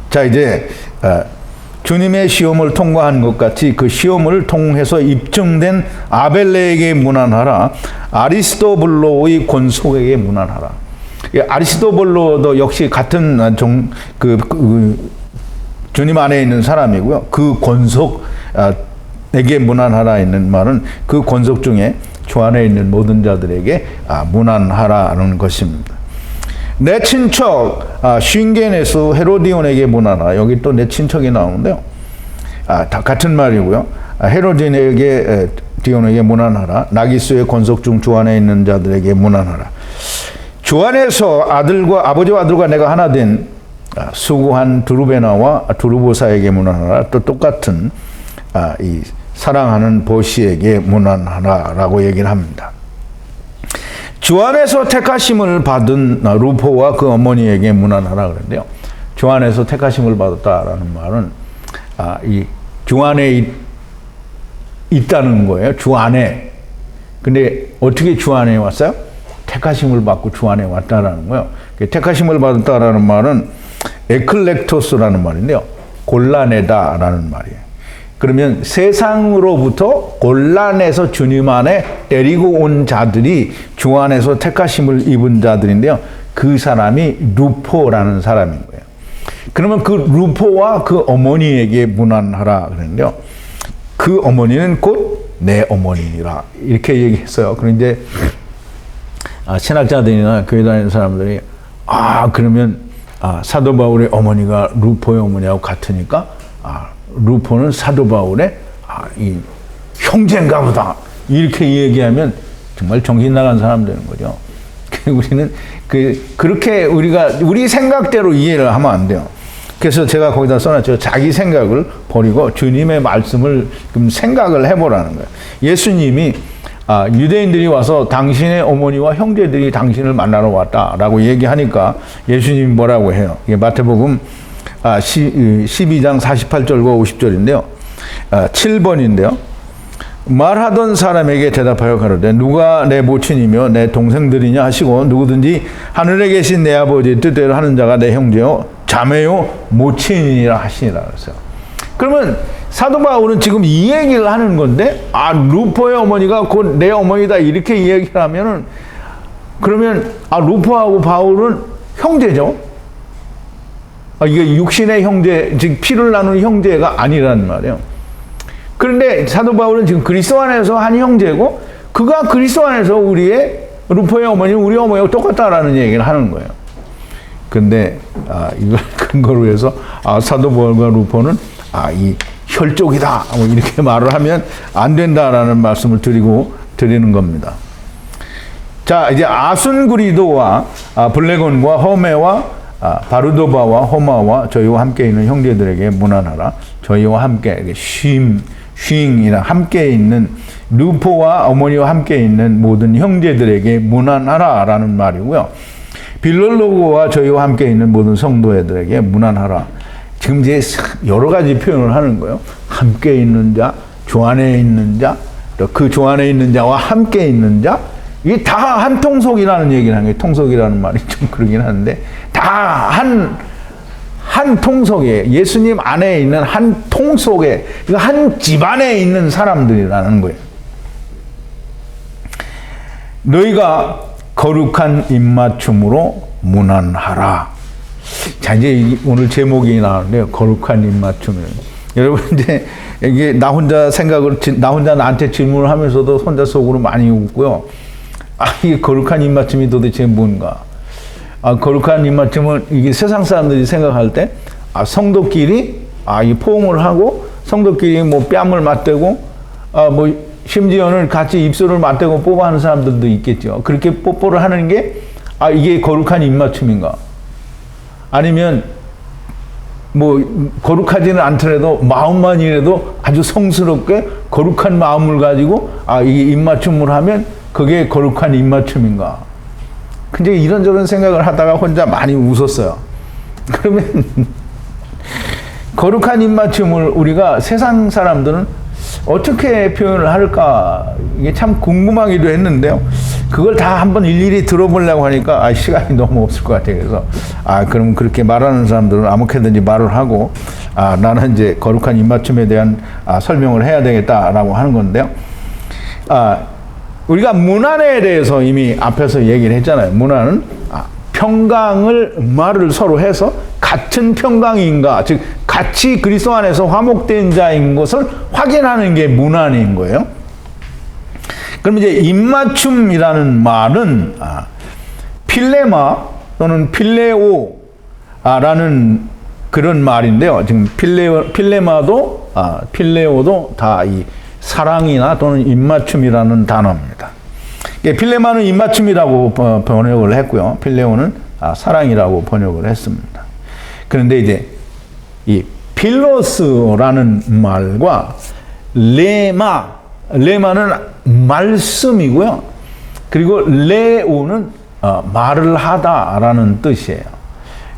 자, 이제 주님의 시험을 통과한 것 같이 그 시험을 통해서 입증된 아벨레에게 문안하라. 아리스토블로의 권속에게 문안하라. 아리스토블로도 역시 같은 주님 안에 있는 사람이고요. 그 권속에게 문안하라 있는 말은 그 권속 중에 주 안에 있는 모든 자들에게 문안하라는 것입니다. 내 친척 쉰게네스 헤로디온에게 문안하라. 여기 또 내 친척이 나오는데요. 다 같은 말이고요. 헤로디온에게 디온에게 문안하라. 나기스의 권속 중 주 안에 있는 자들에게 문안하라. 주 안에서 아버지와 아들과 내가 하나 된 수고한 두루베나와 두루보사에게 문안하라. 또 똑같은 이 사랑하는 보시에게 문안하라라고 얘기를 합니다. 주 안에서 택하심을 받은 루포와 그 어머니에게 문안하라 그랬는데요. 주 안에서 택하심을 받았다라는 말은 이 주 안에 있다는 거예요. 주 안에. 근데 어떻게 주 안에 왔어요? 택하심을 받고 주 안에 왔다라는 거예요. 택하심을 받았다라는 말은 에클렉토스라는 말인데요. 골라내다라는 말이에요. 그러면 세상으로부터 골라내서 주님 안에 데리고 온 자들이 주 안에서 택하심을 입은 자들인데요. 그 사람이 루포라는 사람인 거예요. 그러면 그 루포와 그 어머니에게 문안하라 그랬는데요. 그 어머니는 곧 내 어머니니라 이렇게 얘기했어요. 그런데 신학자들이나 교회 다니는 사람들이 그러면 사도 바울의 어머니가 루포의 어머니하고 같으니까 루포는 사도 바울의 이 형제인가 보다 이렇게 얘기하면 정말 정신 나간 사람 되는 거죠. 우리는 그렇게 우리 생각대로 이해를 하면 안 돼요. 그래서 제가 거기다 써놨죠. 자기 생각을 버리고 주님의 말씀을 생각을 해보라는 거예요. 예수님이 유대인들이 와서 당신의 어머니와 형제들이 당신을 만나러 왔다라고 얘기하니까 예수님이 뭐라고 해요? 이게 마태복음 12장 48절과 50절인데요. 7번인데요. 말하던 사람에게 대답하여 가로되 누가 내 모친이며 내 동생들이냐 하시고 누구든지 하늘에 계신 내 아버지 뜻대로 하는 자가 내 형제요 자매요 모친이라 하시니라 그랬어요. 그러면 사도 바울은 지금 이 얘기를 하는 건데 루포의 어머니가 곧 내 어머니다 이렇게 얘기를 하면은 그러면 루포하고 바울은 형제죠. 이게 육신의 형제, 즉 피를 나누는 형제가 아니란 말이에요. 그런데 사도 바울은 지금 그리스도 안에서 한 형제고 그가 그리스도 안에서 우리의 루포의 어머니는 우리 어머니하고 똑같다라는 얘기를 하는 거예요. 근데 이걸 근거로 해서 사도 바울과 루포는 이 혈족이다 뭐 이렇게 말을 하면 안 된다라는 말씀을 드리는 겁니다. 자, 이제 아순그리도와 블레곤과 허메와 바르도바와 호마와 저희와 함께 있는 형제들에게 문안하라. 저희와 함께 쉼이나 함께 있는 루포와 어머니와 함께 있는 모든 형제들에게 문안하라 라는 말이고요. 빌롤로고와 저희와 함께 있는 모든 성도들에게 문안하라. 지금 이제 여러 가지 표현을 하는 거예요. 함께 있는 자, 주 안에 있는 자, 그 주 안에 있는 자와 함께 있는 자, 이게 다 한 통속이라는 얘기를 하는 거예요. 통속이라는 말이 좀 그러긴 하는데, 다 한 통속에, 예수님 안에 있는 한 통속에, 한 집안에 있는 사람들이라는 거예요. 너희가 거룩한 입맞춤으로 문안하라. 자, 이제 오늘 제목이 나오는데요. 거룩한 입맞춤을. 여러분, 이제 이게 나 혼자 나한테 질문을 하면서도 혼자 속으로 많이 웃고요. 이게 거룩한 입맞춤이 도대체 뭔가? 거룩한 입맞춤은 이게 세상 사람들이 생각할 때, 성도끼리, 이 포옹을 하고, 성도끼리 뭐 뺨을 맞대고, 심지어는 같이 입술을 맞대고 뽀뽀하는 사람들도 있겠죠. 그렇게 뽀뽀를 하는 게, 이게 거룩한 입맞춤인가? 아니면, 뭐 거룩하지는 않더라도 마음만이라도 아주 성스럽게 거룩한 마음을 가지고 이게 입맞춤을 하면 그게 거룩한 입맞춤인가. 근데 이런저런 생각을 하다가 혼자 많이 웃었어요. 그러면 거룩한 입맞춤을 우리가 세상 사람들은 어떻게 표현을 할까, 이게 참 궁금하기도 했는데요. 그걸 다 한번 일일이 들어보려고 하니까 시간이 너무 없을 것 같아요. 그래서 그럼 그렇게 말하는 사람들은 아무렇게든지 말을 하고 나는 이제 거룩한 입맞춤에 대한 설명을 해야 되겠다라고 하는 건데요. 우리가 문안에 대해서 이미 앞에서 얘기를 했잖아요. 문안은 평강을 말을 서로 해서 같은 평강인가, 즉 같이 그리스도 안에서 화목된 자인 것을 확인하는 게 문안인 거예요. 그럼 이제 입맞춤이라는 말은 필레마 또는 필레오라는 그런 말인데요. 지금 필레마도 필레오도 다 이 사랑이나 또는 입맞춤이라는 단어입니다. 필레마는 입맞춤이라고 번역을 했고요. 필레오는 사랑이라고 번역을 했습니다. 그런데 이제 이 필로스라는 말과 레마는 말씀이고요. 그리고 레오는 말을 하다라는 뜻이에요.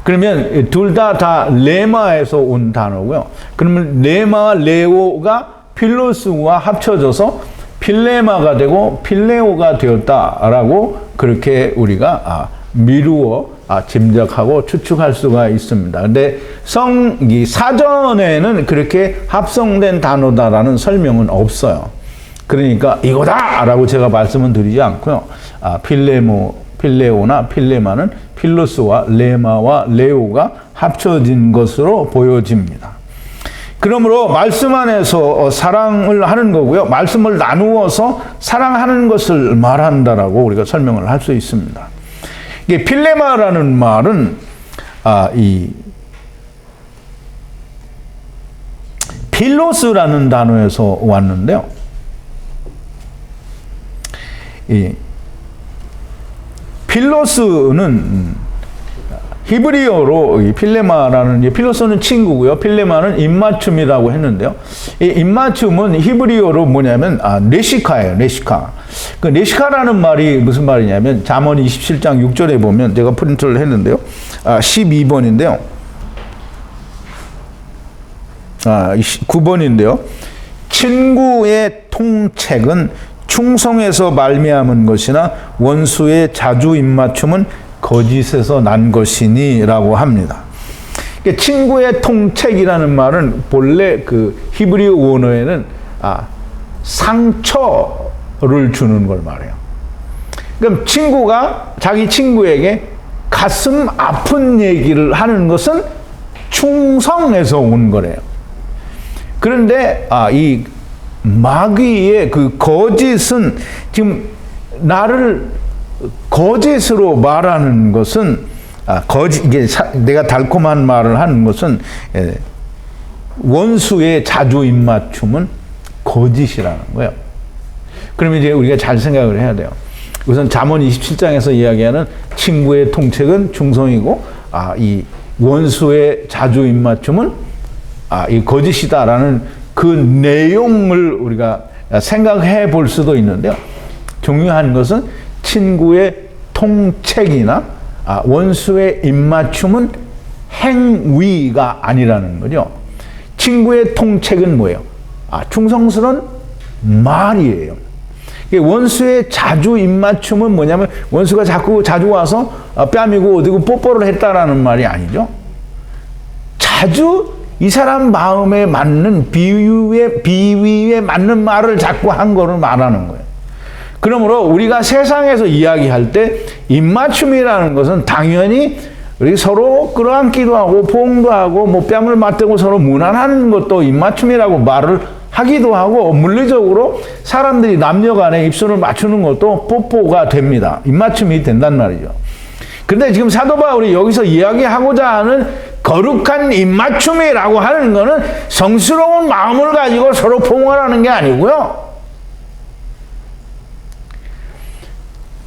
그러면 둘 다 레마에서 온 단어고요. 그러면 레마와 레오가 필로스와 합쳐져서 필레마가 되고 필레오가 되었다라고 그렇게 우리가 미루어 짐작하고 추측할 수가 있습니다. 근데 이 사전에는 그렇게 합성된 단어다라는 설명은 없어요. 그러니까 이거다라고 제가 말씀은 드리지 않고요. 필레오나 필레마는 필로스와 레마와 레오가 합쳐진 것으로 보여집니다. 그러므로 말씀 안에서 사랑을 하는 거고요. 말씀을 나누어서 사랑하는 것을 말한다라고 우리가 설명을 할 수 있습니다. 이게 필레마라는 말은 이 필로스라는 단어에서 왔는데요. 이 필로스는 히브리어로 이 필레마라는, 필로스는 친구고요. 필레마는 입맞춤이라고 했는데요. 이 입맞춤은 히브리어로 뭐냐면 네시카예요. 네시카. 그 네시카라는 말이 무슨 말이냐면 잠언 27장 6절에 보면 제가 프린트를 했는데요. 12번인데요. 9번인데요. 친구의 통책은 충성에서 말미암은 것이나 원수의 자주 입맞춤은 거짓에서 난 것이니 라고 합니다. 친구의 통책이라는 말은 본래 그 히브리어 원어에는 상처를 주는 걸 말해요. 그럼 친구가 자기 친구에게 가슴 아픈 얘기를 하는 것은 충성에서 온 거래요. 그런데 이 마귀의 그 거짓은 지금 나를 거짓으로 말하는 것은 이게 내가 달콤한 말을 하는 것은 원수의 자주 입맞춤은 거짓이라는 거예요. 그러면 이제 우리가 잘 생각을 해야 돼요. 우선 잠언 27장에서 이야기하는 친구의 통책은 충성이고 이 원수의 자주 입맞춤은 이 거짓이다라는 그 내용을 우리가 생각해 볼 수도 있는데요. 중요한 것은 친구의 통책이나 원수의 입맞춤은 행위가 아니라는 거죠. 친구의 통책은 뭐예요? 충성스러운 말이에요. 원수의 자주 입맞춤은 뭐냐면 원수가 자주 와서 뺨이고 어디고 뽀뽀를 했다라는 말이 아니죠. 자주 이 사람 마음에 맞는 비위에 맞는 말을 자꾸 한 거를 말하는 거예요. 그러므로 우리가 세상에서 이야기할 때 입맞춤이라는 것은 당연히 우리 서로 끌어안기도 하고 포옹도 하고 뭐 뺨을 맞대고 서로 문안하는 것도 입맞춤이라고 말을 하기도 하고, 물리적으로 사람들이 남녀 간에 입술을 맞추는 것도 뽀뽀가 됩니다. 입맞춤이 된단 말이죠. 그런데 지금 사도 바울이 여기서 이야기하고자 하는 거룩한 입맞춤이라고 하는 것은 성스러운 마음을 가지고 서로 포옹을 하는 게 아니고요.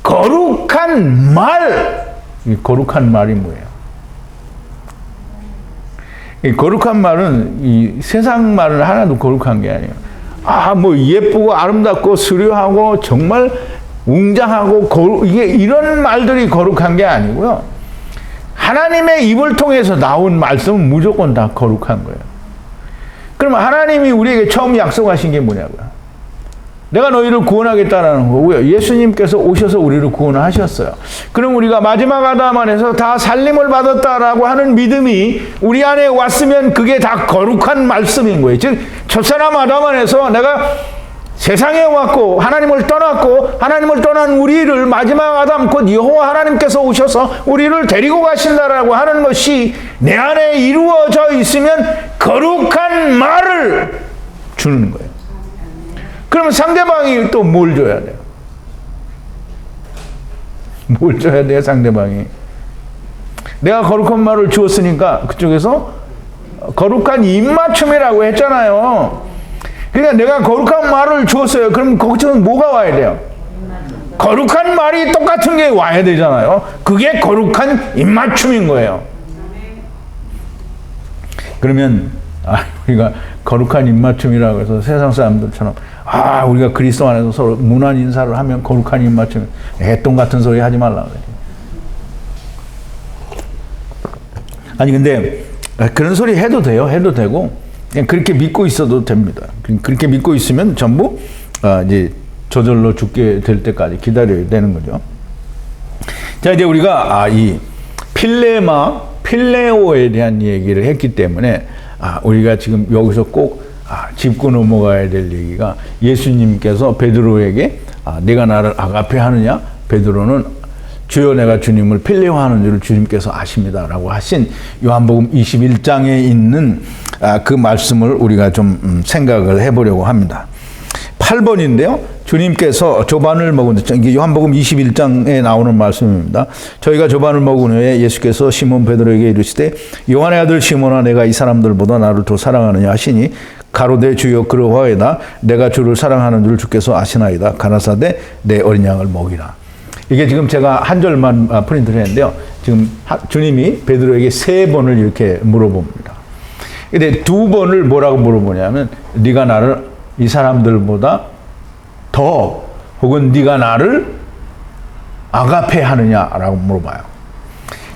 거룩한 말. 이 거룩한 말이 뭐예요? 이 거룩한 말은 이 세상 말은 하나도 거룩한 게 아니에요. 뭐 예쁘고 아름답고 수려하고 정말 웅장하고 이게 이런 말들이 거룩한 게 아니고요. 하나님의 입을 통해서 나온 말씀은 무조건 다 거룩한 거예요. 그러면 하나님이 우리에게 처음 약속하신 게 뭐냐고요? 내가 너희를 구원하겠다라는 거고요. 예수님께서 오셔서 우리를 구원하셨어요. 그럼 우리가 마지막 아담 안에서 다 살림을 받았다라고 하는 믿음이 우리 안에 왔으면 그게 다 거룩한 말씀인 거예요. 즉 첫사람 아담 안에서 내가 세상에 왔고 하나님을 떠났고 하나님을 떠난 우리를 마지막 아담 곧 여호와 하나님께서 오셔서 우리를 데리고 가신다라고 하는 것이 내 안에 이루어져 있으면 거룩한 말을 주는 거예요. 그러면 상대방이 또 뭘 줘야 돼요? 뭘 줘야 돼요, 상대방이? 내가 거룩한 말을 주었으니까 그쪽에서 거룩한 입맞춤이라고 했잖아요. 그러니까 내가 거룩한 말을 주었어요. 그럼 거기서 뭐가 와야 돼요? 거룩한 말이 똑같은 게 와야 되잖아요. 그게 거룩한 입맞춤인 거예요. 그러면 우리가 거룩한 입맞춤이라고 해서 세상 사람들처럼 우리가 그리스도 안에서 서로 문안 인사를 하면 거룩한 입맞춤, 애똥 같은 소리 하지 말라 그래요. 아니 근데 그런 소리 해도 돼요. 해도 되고 그냥 그렇게 믿고 있어도 됩니다. 그렇게 믿고 있으면 전부 이제 저절로 죽게 될 때까지 기다려야 되는 거죠. 자, 이제 우리가 이 필레오에 대한 얘기를 했기 때문에 우리가 지금 여기서 꼭 짚고 넘어가야 될 얘기가 예수님께서 베드로에게 네가 나를 아가페 하느냐? 베드로는 주여 내가 주님을 필레오 하는 줄 주님께서 아십니다라고 하신 요한복음 21장에 있는 그 말씀을 우리가 좀 생각을 해보려고 합니다. 8번인데요. 주님께서 조반을 먹은 이게 요한복음 21장에 나오는 말씀입니다. 저희가 조반을 먹은 후에 예수께서 시몬 베드로에게 이르시되 요한의 아들 시몬아 내가 이 사람들보다 나를 더 사랑하느냐 하시니 가로되 주여 그러하이다 내가 주를 사랑하는 줄 주께서 아시나이다 가라사대 내 어린 양을 먹이라. 이게 지금 제가 한 절만 프린트를 했는데요. 지금 주님이 베드로에게 3번을 이렇게 물어봅니다. 근데 2번을 뭐라고 물어보냐면 네가 나를 이 사람들보다 더 혹은 네가 나를 아가페 하느냐라고 물어봐요.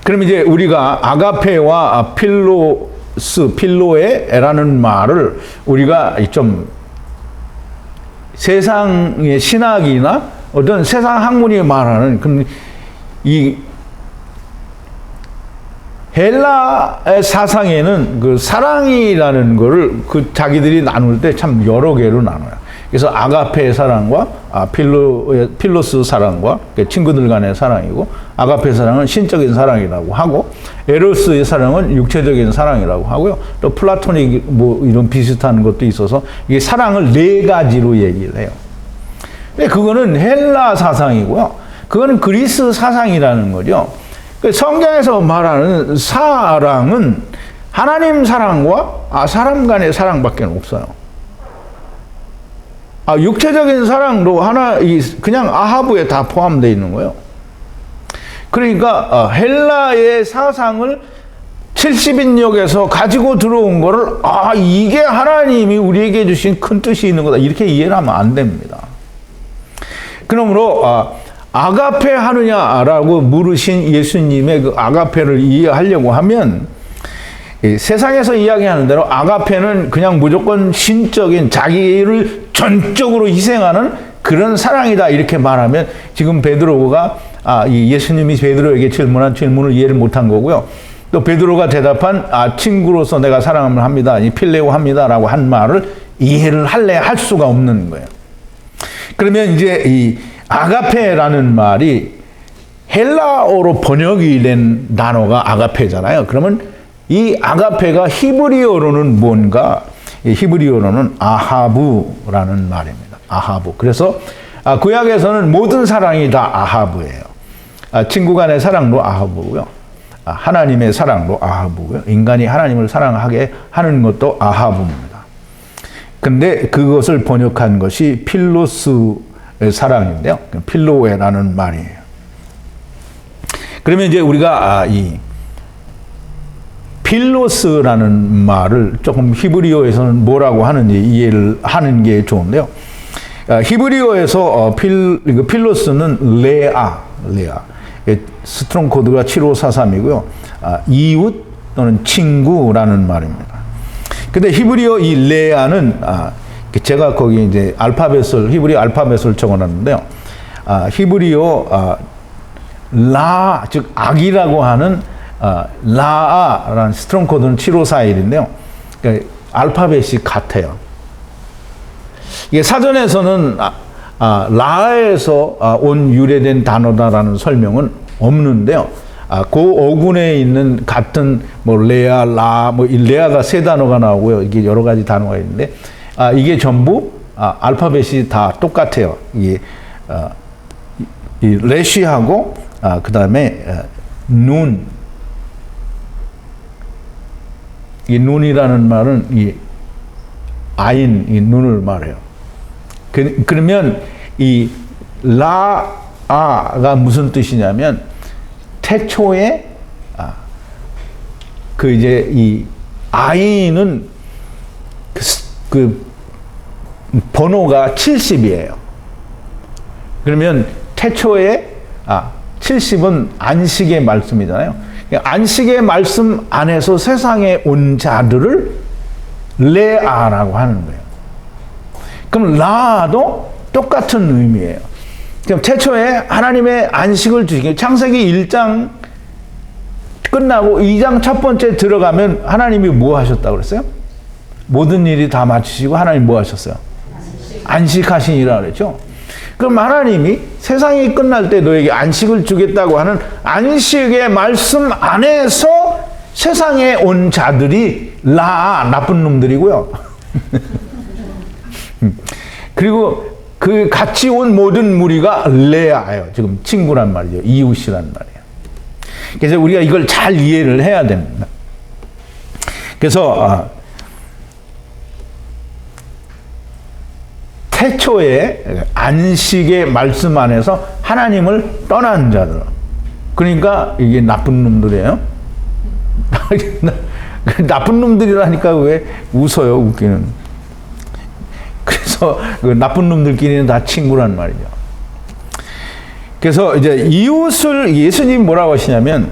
그럼 이제 우리가 아가페와 필로에라는 말을 우리가 좀 세상의 신학이나 어떤 세상 학문이 말하는 이 헬라의 사상에는 그 사랑이라는 거를 그 자기들이 나눌 때 참 여러 개로 나눠요. 그래서 아가페의 사랑과 필로스 사랑과 친구들 간의 사랑이고 아가페 사랑은 신적인 사랑이라고 하고 에로스의 사랑은 육체적인 사랑이라고 하고요. 또 플라토닉 뭐 이런 비슷한 것도 있어서 이게 사랑을 4가지로 얘기를 해요. 근데 그거는 헬라 사상이고요. 그거는 그리스 사상이라는 거죠. 성경에서 말하는 사랑은 하나님 사랑과 사람 간의 사랑밖에 없어요. 육체적인 사랑도 그냥 아하브에 다 포함되어 있는 거예요. 그러니까 헬라의 사상을 70인역에서 가지고 들어온 거를 이게 하나님이 우리에게 주신 큰 뜻이 있는 거다 이렇게 이해를 하면 안 됩니다. 그러므로 아가페 하느냐라고 물으신 예수님의 그 아가페를 이해하려고 하면 세상에서 이야기하는 대로 아가페는 그냥 무조건 신적인 자기를 전적으로 희생하는 그런 사랑이다 이렇게 말하면 지금 베드로가 예수님이 베드로에게 질문한 질문을 이해를 못한 거고요. 또 베드로가 대답한 친구로서 내가 사랑을 합니다. 필레오 합니다라고 한 말을 이해를 할 수가 없는 거예요. 그러면 이제 이 아가페라는 말이 헬라어로 번역이 된 단어가 아가페잖아요. 그러면 이 아가페가 히브리어로는 뭔가? 히브리어로는 아하브라는 말입니다. 아하브. 그래서 구약에서는 모든 사랑이 다 아하브예요. 친구 간의 사랑도 아하브고요. 하나님의 사랑도 아하브고요. 인간이 하나님을 사랑하게 하는 것도 아하브입니다. 근데 그것을 번역한 것이 필로스의 사랑인데요. 필로에라는 말이에요. 그러면 이제 우리가 이 필로스라는 말을 조금 히브리어에서는 뭐라고 하는지 이해를 하는 게 좋은데요. 히브리어에서 필로스는 레아. 스트롱 코드가 7543이고요. 이웃 또는 친구라는 말입니다. 근데 히브리어 이 레아는 제가 거기 이제 히브리어 알파벳을 적어놨는데요. 히브리어 라, 즉 악이라고 하는 라아라는 스트롱 코드는 7541인데요. 그러니까 알파벳이 같아요. 이게 사전에서는 라에서 온 유래된 단어다라는 설명은 없는데요. 그 어군에 있는 같은 레아, 라, 레아가 세 단어가 나오고요. 이게 여러 가지 단어가 있는데 이게 전부 알파벳이 다 똑같아요. 이게 이 레시하고 그 다음에 눈. 이 눈이라는 말은 이 아인, 이 눈을 말해요. 그러면 이 라아가 무슨 뜻이냐면 태초에 이제 이 아인은 그 번호가 70이에요. 그러면 태초에 70은 안식의 말씀이잖아요. 안식의 말씀 안에서 세상에 온 자들을 레아라고 하는 거예요. 그럼 라도 똑같은 의미예요. 그럼 태초에 하나님의 안식을 주시기, 창세기 1장 끝나고 2장 첫 번째 들어가면 하나님이 뭐 하셨다고 그랬어요? 모든 일이 다 마치시고 하나님 뭐 하셨어요? 안식하시니라 그랬죠. 그럼 하나님이 세상이 끝날 때 너에게 안식을 주겠다고 하는 안식의 말씀 안에서 세상에 온 자들이 나쁜 놈들이고요. 그리고 그 같이 온 모든 무리가 레아예요. 지금 친구란 말이죠. 이웃이란 말이에요. 그래서 우리가 이걸 잘 이해를 해야 됩니다. 그래서 태초에 안식의 말씀 안에서 하나님을 떠난 자들. 그러니까 이게 나쁜 놈들이에요. 나쁜 놈들이라니까 왜 웃어요, 웃기는. 그래서 그 나쁜 놈들끼리는 다 친구란 말이죠. 그래서 이제 이웃을, 예수님이 뭐라고 하시냐면,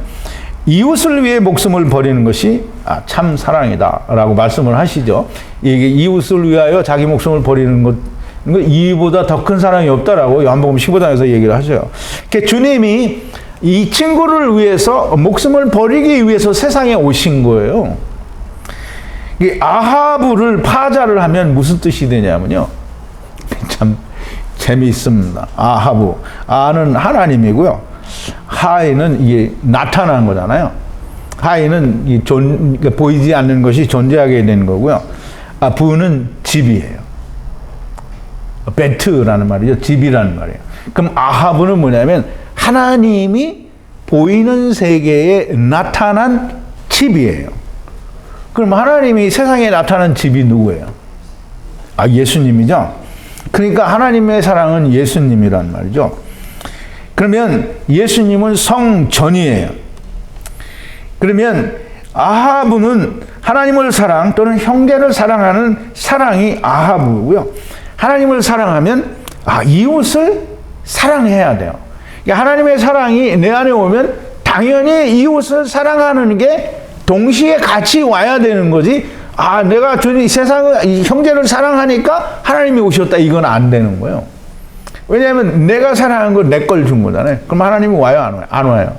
이웃을 위해 목숨을 버리는 것이 참 사랑이다 라고 말씀을 하시죠. 이게 이웃을 위하여 자기 목숨을 버리는 것, 이보다 더 큰 사랑이 없다라고 요한복음 15장에서 얘기를 하셔요. 그러니까 주님이 이 친구를 위해서 목숨을 버리기 위해서 세상에 오신 거예요. 이 아하브를 파자를 하면 무슨 뜻이 되냐면요. 참 재미있습니다. 아하브. 아는 하나님이고요. 하이는 이게 나타난 거잖아요. 하이는 그러니까 보이지 않는 것이 존재하게 되는 거고요. 부는 집이에요. 베트라는 말이죠. 집이라는 말이에요. 그럼 아하브는 뭐냐면 하나님이 보이는 세계에 나타난 집이에요. 그럼 하나님이 세상에 나타난 집이 누구예요? 예수님이죠. 그러니까 하나님의 사랑은 예수님이란 말이죠. 그러면 예수님은 성전이에요. 그러면 아하브는 하나님을 사랑 또는 형제를 사랑하는 사랑이 아하브고요. 하나님을 사랑하면 이웃을 사랑해야 돼요. 그러니까 하나님의 사랑이 내 안에 오면 당연히 이웃을 사랑하는 게 동시에 같이 와야 되는 거지. 내가 이 세상을, 이 형제를 사랑하니까 하나님이 오셨다. 이건 안 되는 거예요. 왜냐하면 내가 사랑한 건 내 걸 준 거잖아요. 그럼 하나님이 와요, 안 와요? 안 와요.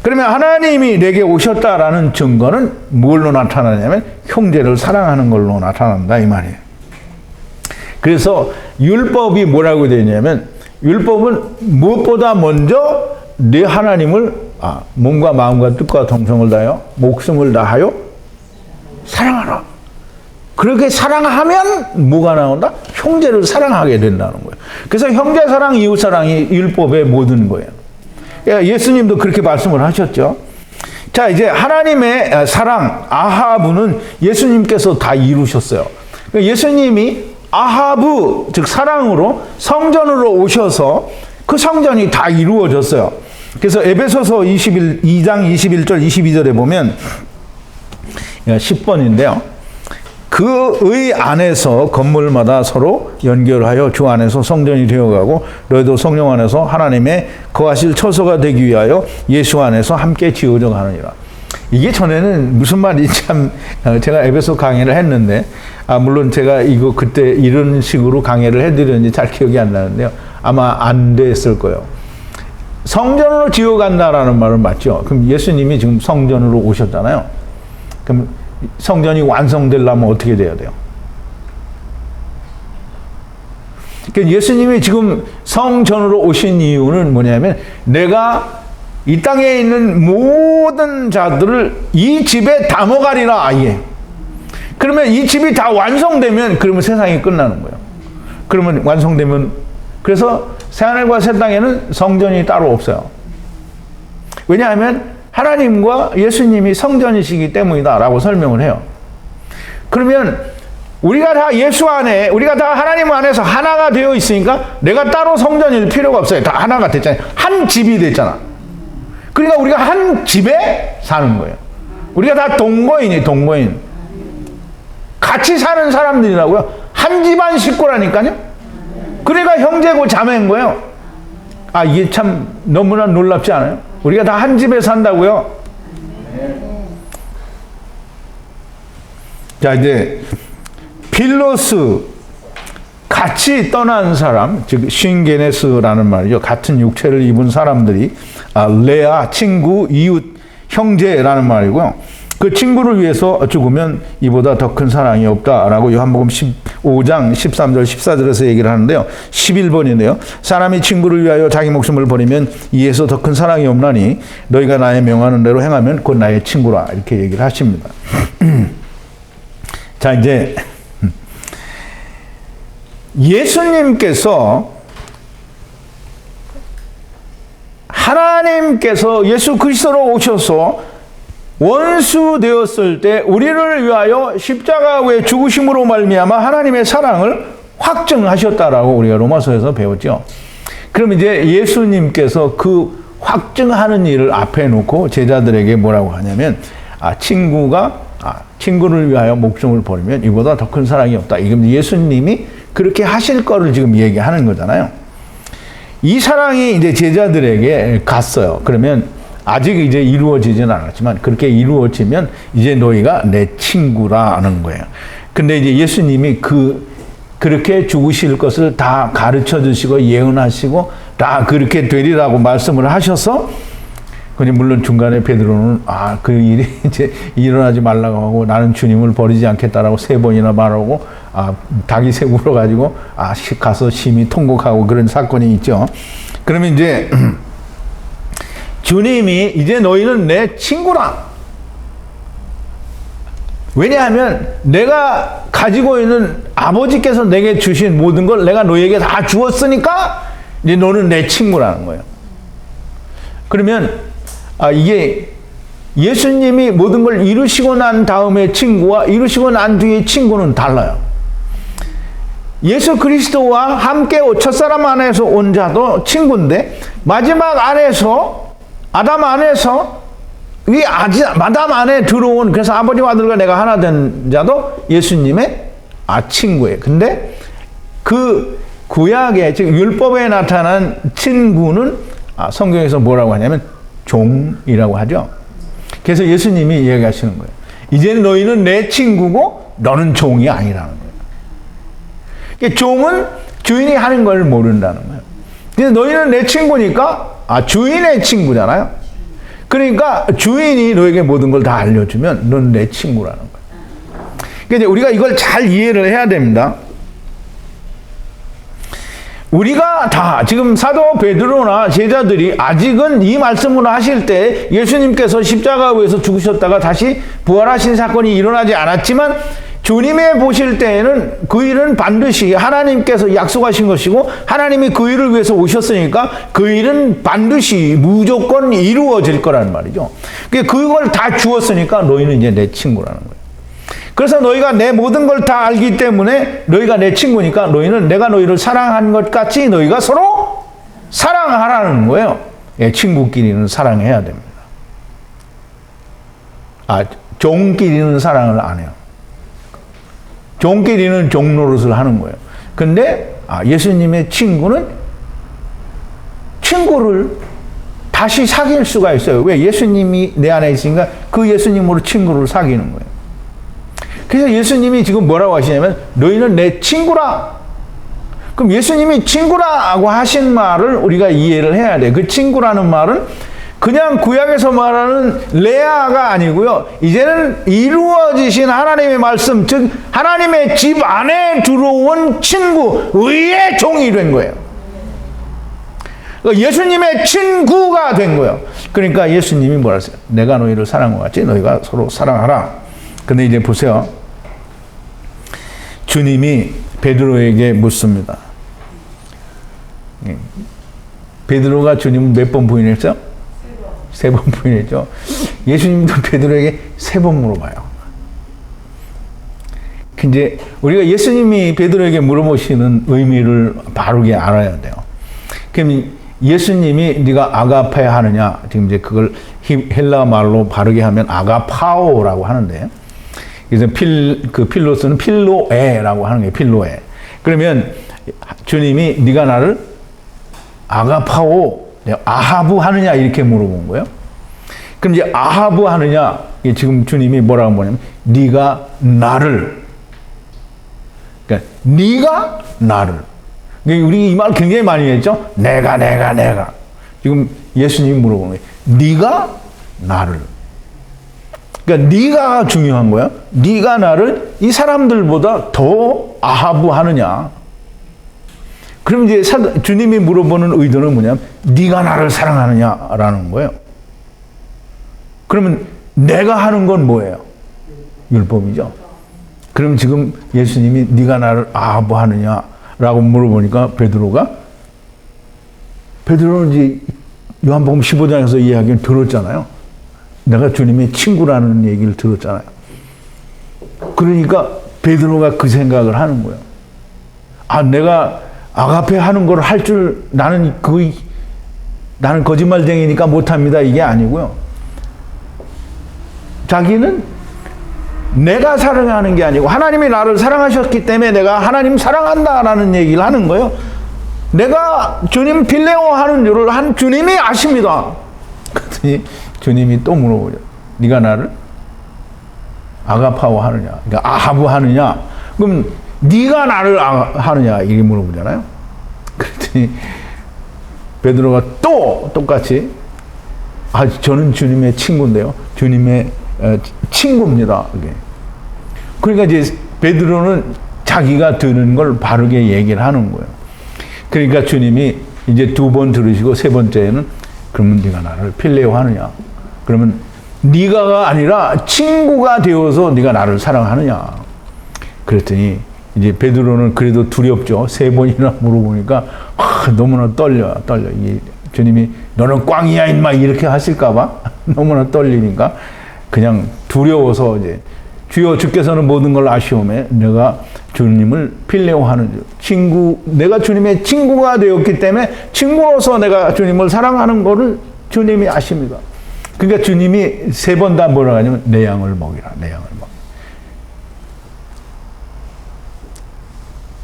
그러면 하나님이 내게 오셨다라는 증거는 뭘로 나타나냐면 형제를 사랑하는 걸로 나타난다 이 말이에요. 그래서 율법이 뭐라고 되냐면 율법은 무엇보다 먼저 내 하나님을 몸과 마음과 뜻과 정성을 다하여 목숨을 다하여 사랑하라. 그렇게 사랑하면 뭐가 나온다? 형제를 사랑하게 된다는 거예요. 그래서 형제 사랑, 이웃 사랑이 율법의 모든 거예요. 예수님도 그렇게 말씀을 하셨죠. 자, 이제 하나님의 사랑, 아하브는 예수님께서 다 이루셨어요. 예수님이 아하브, 즉 사랑으로 성전으로 오셔서 그 성전이 다 이루어졌어요. 그래서 에베소서 2장 21절 22절에 보면 10번인데요. 그 의 안에서 건물마다 서로 연결하여 주 안에서 성전이 되어가고 너희도 성령 안에서 하나님의 거하실 처소가 되기 위하여 예수 안에서 함께 지어져 가느니라. 이게 전에는 무슨 말인지 참 제가 에베소 강의를 했는데 물론 제가 이거 그때 이런 식으로 강의를 해드렸는지 잘 기억이 안 나는데요. 아마 안 됐을 거예요. 성전으로 지어간다라는 말은 맞죠. 그럼 예수님이 지금 성전으로 오셨잖아요. 그럼 성전이 완성되려면 어떻게 돼야 돼요? 그러니까 예수님이 지금 성전으로 오신 이유는 뭐냐면 내가 이 땅에 있는 모든 자들을 이 집에 담아가리라 아예. 그러면 이 집이 다 완성되면 그러면 세상이 끝나는 거예요. 그러면 완성되면 그래서 새하늘과 새 땅에는 성전이 따로 없어요. 왜냐하면 하나님과 예수님이 성전이시기 때문이다라고 설명을 해요. 그러면 우리가 다 예수 안에, 우리가 다 하나님 안에서 하나가 되어 있으니까 내가 따로 성전일 필요가 없어요. 다 하나가 됐잖아요. 한 집이 됐잖아. 그러니까 우리가 한 집에 사는 거예요. 우리가 다 동거인이에요, 동거인. 같이 사는 사람들이라고요. 한 집안 식구라니까요. 그러니까 형제고 자매인 거예요. 이게 참 너무나 놀랍지 않아요? 우리가 다 한 집에 산다고요. 자, 이제 필로스, 같이 떠난 사람, 즉 신게네스라는 말이죠. 같은 육체를 입은 사람들이 레아, 친구, 이웃, 형제라는 말이고요. 그 친구를 위해서 죽으면 이보다 더 큰 사랑이 없다라고 요한복음 15장 13절 14절에서 얘기를 하는데요. 11번인데요. 사람이 친구를 위하여 자기 목숨을 버리면 이에서 더 큰 사랑이 없나니 너희가 나의 명하는 대로 행하면 곧 나의 친구라 이렇게 얘기를 하십니다. 자, 이제 하나님께서 예수 그리스도로 오셔서 원수 되었을 때 우리를 위하여 십자가의 죽으심으로 말미암아 하나님의 사랑을 확증하셨다라고 우리가 로마서에서 배웠죠. 그럼 이제 예수님께서 그 확증하는 일을 앞에 놓고 제자들에게 뭐라고 하냐면 친구를 위하여 목숨을 버리면 이보다 더 큰 사랑이 없다. 이건 예수님이 그렇게 하실 거를 지금 얘기하는 거잖아요. 이 사랑이 이제 제자들에게 갔어요. 그러면 아직 이제 이루어지진 않았지만 그렇게 이루어지면 이제 너희가 내 친구라는 거예요. 근데 이제 예수님이 그렇게 죽으실 것을 다 가르쳐 주시고 예언하시고 다 그렇게 되리라고 말씀을 하셔서 물론 중간에 베드로는 그 일이 이제 일어나지 말라고 하고 나는 주님을 버리지 않겠다라고 3번이나 말하고 닭이 새 울어가지고 가서 심히 통곡하고 그런 사건이 있죠. 그러면 이제 주님이 이제 너희는 내 친구라. 왜냐하면 내가 가지고 있는 아버지께서 내게 주신 모든 걸 내가 너희에게 다 주었으니까 이제 너는 내 친구라는 거예요. 그러면 이게 예수님이 모든 걸 이루시고 난 다음에 친구와 이루시고 난 뒤에 친구는 달라요. 예수 그리스도와 함께 첫사람 안에서 온 자도 친구인데 마지막 안에서 아담 안에서 이 아담 안에 들어온 그래서 아버지와 아들과 내가 하나 된 자도 예수님의 친구예요. 근데 그 구약의 즉 율법에 나타난 친구는 성경에서 뭐라고 하냐면 종이라고 하죠. 그래서 예수님이 얘기하시는 거예요. 이제 너희는 내 친구고 너는 종이 아니라는 거예요. 그러니까 종은 주인이 하는 걸 모른다는 거예요. 근데 너희는 내 친구니까 주인의 친구잖아요. 그러니까 주인이 너에게 모든 걸 다 알려주면 넌 내 친구라는 거예요. 그러니까 우리가 이걸 잘 이해를 해야 됩니다. 우리가 다 지금 사도 베드로나 제자들이 아직은 이 말씀을 하실 때 예수님께서 십자가에서 죽으셨다가 다시 부활하신 사건이 일어나지 않았지만 주님의 보실 때에는 그 일은 반드시 하나님께서 약속하신 것이고 하나님이 그 일을 위해서 오셨으니까 그 일은 반드시 무조건 이루어질 거라는 말이죠. 그걸 다 주었으니까 너희는 이제 내 친구라는 거예요. 그래서 너희가 내 모든 걸 다 알기 때문에 너희가 내 친구니까 너희는 내가 너희를 사랑한 것 같이 너희가 서로 사랑하라는 거예요. 친구끼리는 사랑해야 됩니다. 종끼리는 사랑을 안 해요. 종끼리는 종노릇을 하는 거예요. 근데 예수님의 친구는 친구를 다시 사귈 수가 있어요. 왜? 예수님이 내 안에 있으니까 그 예수님으로 친구를 사귀는 거예요. 그래서 예수님이 지금 뭐라고 하시냐면 너희는 내 친구라. 그럼 예수님이 친구라고 하신 말을 우리가 이해를 해야 돼. 그 친구라는 말은 그냥 구약에서 말하는 레아가 아니고요. 이제는 이루어지신 하나님의 말씀, 즉 하나님의 집 안에 들어온 친구, 의의 종이 된 거예요. 예수님의 친구가 된 거예요. 그러니까 예수님이 뭐라 했어요? 내가 너희를 사랑한 것 같이 너희가 서로 사랑하라. 근데 이제 보세요. 주님이 베드로에게 묻습니다. 베드로가 주님을 몇 번 부인했죠? 세 번 부인했죠. 예수님도 베드로에게 3번 물어봐요. 근데 우리가 예수님이 베드로에게 물어보시는 의미를 바르게 알아야 돼요. 그럼 예수님이 네가 아가페 하느냐? 지금 이제 그걸 헬라 말로 바르게 하면 아가파오라고 하는데, 그래서 필로스는 필로에라고 하는 게 필로에. 그러면 주님이 네가 나를 아가파오, 아하부 하느냐 이렇게 물어본 거예요. 그럼 이제 아하부 하느냐, 지금 주님이 뭐라고 뭐냐면 네가 나를, 그러니까 네가 나를. 우리 이 말 굉장히 많이 했죠. 내가. 지금 예수님이 물어보는 거예요. 네가 나를. 그러니까 네가 중요한 거야. 네가 나를 이 사람들보다 더 아하부 하느냐. 그럼 이제 주님이 물어보는 의도는 뭐냐면 네가 나를 사랑하느냐라는 거예요. 그러면 내가 하는 건 뭐예요? 율법이죠. 그럼 지금 예수님이 네가 나를 아하부 하느냐라고 물어보니까 베드로는 이제 요한복음 15장에서 이야기를 들었잖아요. 내가 주님의 친구라는 얘기를 들었잖아요. 그러니까 베드로가 그 생각을 하는 거예요. 내가 아가페 하는 걸 할 줄 나는 거짓말쟁이니까 못합니다. 이게 아니고요. 자기는 내가 사랑하는 게 아니고 하나님이 나를 사랑하셨기 때문에 내가 하나님 사랑한다라는 얘기를 하는 거예요. 내가 주님 필레오 하는 줄을 한 주님이 아십니다. 그랬더니 주님이 또 물어보죠. 네가 나를 아가파오 하느냐, 그러니까 아하부 하느냐. 그럼 네가 나를 하느냐 이렇게 물어보잖아요. 그랬더니 베드로가 또 똑같이 저는 주님의 친구인데요. 주님의 친구입니다. 그러니까 이제 베드로는 자기가 들은 걸 바르게 얘기를 하는 거예요. 그러니까 주님이 이제 2번 들으시고 3번째는 그러면 네가 나를 필레오 하느냐? 그러면 네가가 아니라 친구가 되어서 네가 나를 사랑하느냐? 그랬더니 이제 베드로는 그래도 두렵죠. 3번이나 물어보니까 너무나 떨려. 이게 주님이 너는 꽝이야 인마 이렇게 하실까봐 너무나 떨리니까 그냥 두려워서 이제 주여 주께서는 모든 걸 아시오매 내가 주님을 필레오하는 친구, 내가 주님의 친구가 되었기 때문에 친구로서 내가 주님을 사랑하는 거를 주님이 아십니다. 그러니까 주님이 3번 다 뭐라고 하냐면 내 양을 먹이라, 내 양을 먹이라.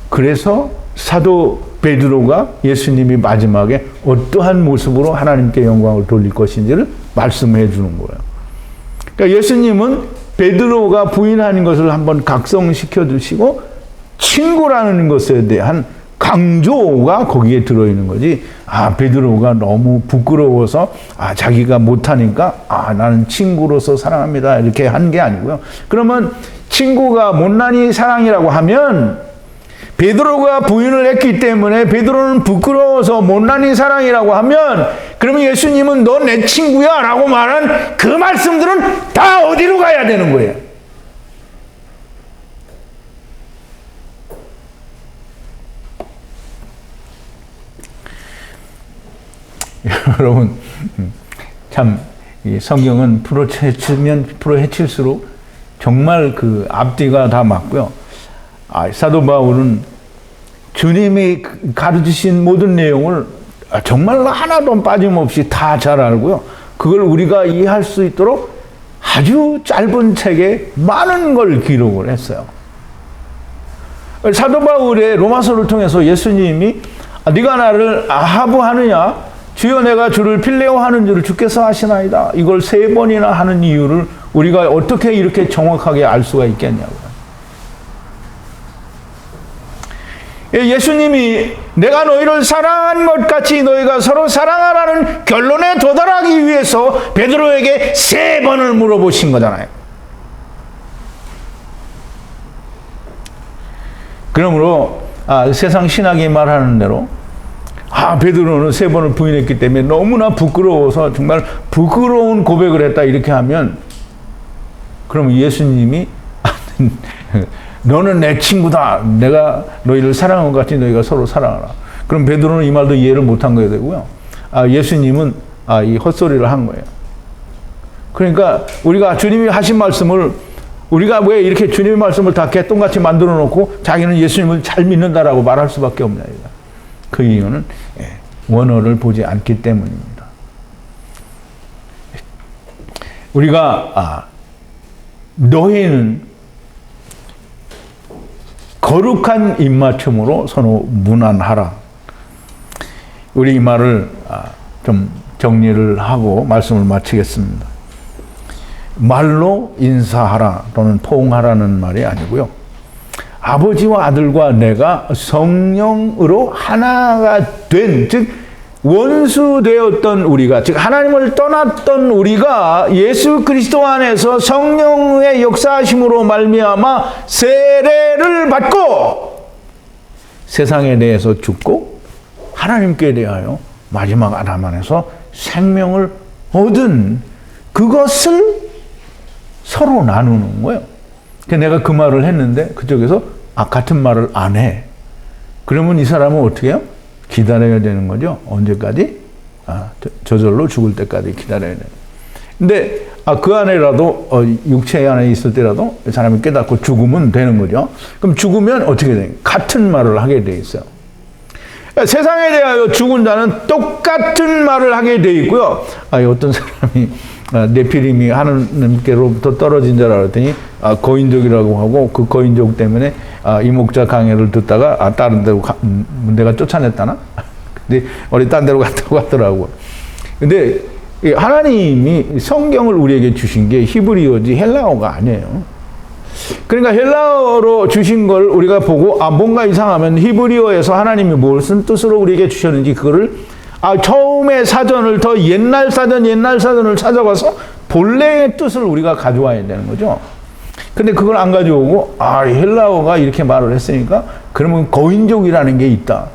그래서 사도 베드로가 예수님이 마지막에 어떠한 모습으로 하나님께 영광을 돌릴 것인지를 말씀해 주는 거예요. 그러니까 예수님은 베드로가 부인하는 것을 한번 각성시켜 주시고 친구라는 것에 대한 강조가 거기에 들어있는 거지. 베드로가 너무 부끄러워서 자기가 못하니까 나는 친구로서 사랑합니다 이렇게 한 게 아니고요. 그러면 친구가 못난이 사랑이라고 하면 베드로가 부인을 했기 때문에 베드로는 부끄러워서 못난이 사랑이라고 하면 그러면 예수님은 너 내 친구야 라고 말한 그 말씀들은 다 어디로 가야 되는 거예요? 여러분 참 이 성경은 풀어헤칠수록 정말 그 앞뒤가 다 맞고요. 사도 바울은 주님이 가르치신 모든 내용을 정말 하나도 빠짐없이 다 잘 알고요. 그걸 우리가 이해할 수 있도록 아주 짧은 책에 많은 걸 기록을 했어요. 사도 바울의 로마서를 통해서 예수님이 네가 나를 아하부하느냐? 주여 내가 주를 필레오 하는 줄을 주께서 아시나이다. 이걸 3번이나 하는 이유를 우리가 어떻게 이렇게 정확하게 알 수가 있겠냐고요. 예수님이 내가 너희를 사랑한 것 같이 너희가 서로 사랑하라는 결론에 도달하기 위해서 베드로에게 3번을 물어보신 거잖아요. 그러므로 세상 신학이 말하는 대로 베드로는 3번을 부인했기 때문에 너무나 부끄러워서 정말 부끄러운 고백을 했다 이렇게 하면 그러면 예수님이 너는 내 친구다. 내가 너희를 사랑한 것 같이 너희가 서로 사랑하라. 그럼 베드로는 이 말도 이해를 못한 거야 되고요. 예수님은 이 헛소리를 한 거예요. 그러니까 우리가 주님이 하신 말씀을 우리가 왜 이렇게 주님의 말씀을 다 개똥같이 만들어 놓고 자기는 예수님을 잘 믿는다라고 말할 수밖에 없냐. 그 이유는 원어를 보지 않기 때문입니다. 우리가 너희는 거룩한 입맞춤으로 서로 문안하라. 우리 이 말을 좀 정리를 하고 말씀을 마치겠습니다. 말로 인사하라 또는 포옹하라는 말이 아니고요. 아버지와 아들과 내가 성령으로 하나가 된, 즉 원수되었던 우리가, 즉 하나님을 떠났던 우리가 예수 그리스도 안에서 성령의 역사하심으로 말미암아 세례를 받고 세상에 대해서 죽고 하나님께 대하여 마지막 아담 안에서 생명을 얻은 그것을 서로 나누는 거예요. 내가 그 말을 했는데 그쪽에서 같은 말을 안 해. 그러면 이 사람은 어떻게 해요? 기다려야 되는 거죠. 언제까지? 저절로 죽을 때까지 기다려야 돼요. 근데 그 안에라도 육체 안에 있을 때라도 사람이 깨닫고 죽으면 되는 거죠. 그럼 죽으면 어떻게 돼요? 같은 말을 하게 돼 있어요. 세상에 대하여 죽은 자는 똑같은 말을 하게 돼 있고요. 어떤 사람이 네피림이 하나님께로부터 떨어진 자라 그랬더니 거인족이라고 하고 그 거인족 때문에 이 목자 강해를 듣다가 다른 데로 내가 쫓아냈다나? 근데 어디 딴 데로 갔다고 하더라고요. 근데 하나님이 성경을 우리에게 주신 게 히브리어지 헬라어가 아니에요. 그러니까 헬라어로 주신 걸 우리가 보고 뭔가 이상하면 히브리어에서 하나님이 무슨 뜻으로 우리에게 주셨는지 그거를 처음에 사전을 더 옛날 사전을 찾아가서 본래의 뜻을 우리가 가져와야 되는 거죠. 근데 그걸 안 가져오고 헬라어가 이렇게 말을 했으니까 그러면 거인족이라는 게 있다.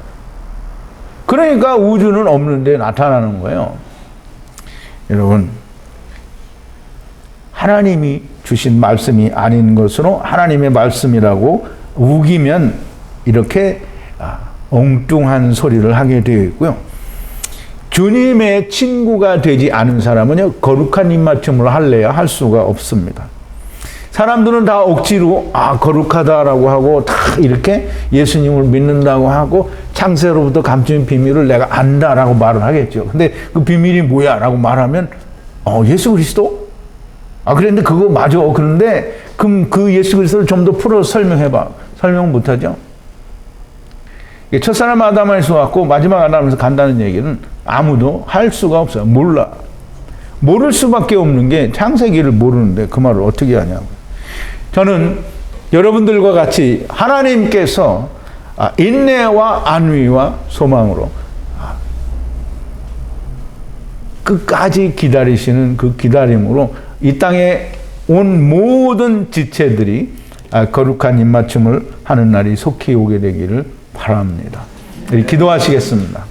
그러니까 우주는 없는데 나타나는 거예요. 여러분, 하나님이 주신 말씀이 아닌 것으로 하나님의 말씀이라고 우기면 이렇게 엉뚱한 소리를 하게 되어 있고요. 주님의 친구가 되지 않은 사람은요, 거룩한 입맞춤을 할래야 할 수가 없습니다. 사람들은 다 억지로 거룩하다라고 하고 다 이렇게 예수님을 믿는다고 하고 창세로부터 감추인 비밀을 내가 안다라고 말을 하겠죠. 근데 그 비밀이 뭐야? 라고 말하면 예수 그리스도? 그런데 그거 맞아. 그런데 그럼 그 예수 그리스도를 좀 더 풀어서 설명해봐. 설명 못하죠. 첫사람 아담에서 왔고 마지막 아담에서 간다는 얘기는 아무도 할 수가 없어요. 몰라. 모를 수밖에 없는 게 창세기를 모르는데 그 말을 어떻게 하냐고. 저는 여러분들과 같이 하나님께서 인내와 안위와 소망으로 끝까지 기다리시는 그 기다림으로 이 땅에 온 모든 지체들이 거룩한 입맞춤을 하는 날이 속히 오게 되기를 바랍니다. 기도하시겠습니다.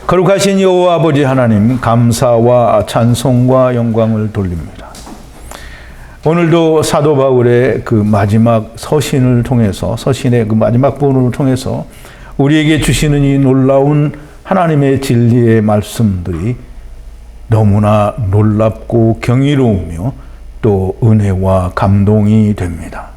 거룩하신 여호와 아버지 하나님, 감사와 찬송과 영광을 돌립니다. 오늘도 사도 바울의 그 마지막 서신을 통해서, 서신의 그 마지막 부분을 통해서 우리에게 주시는 이 놀라운 하나님의 진리의 말씀들이 너무나 놀랍고 경이로우며 또 은혜와 감동이 됩니다.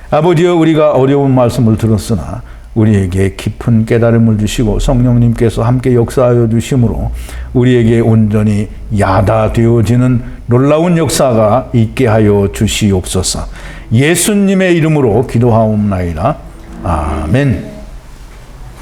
아버지여, 우리가 어려운 말씀을 들었으나 우리에게 깊은 깨달음을 주시고 성령님께서 함께 역사하여 주심으로 우리에게 온전히 야다되어지는 놀라운 역사가 있게 하여 주시옵소서. 예수님의 이름으로 기도하옵나이다. 아멘.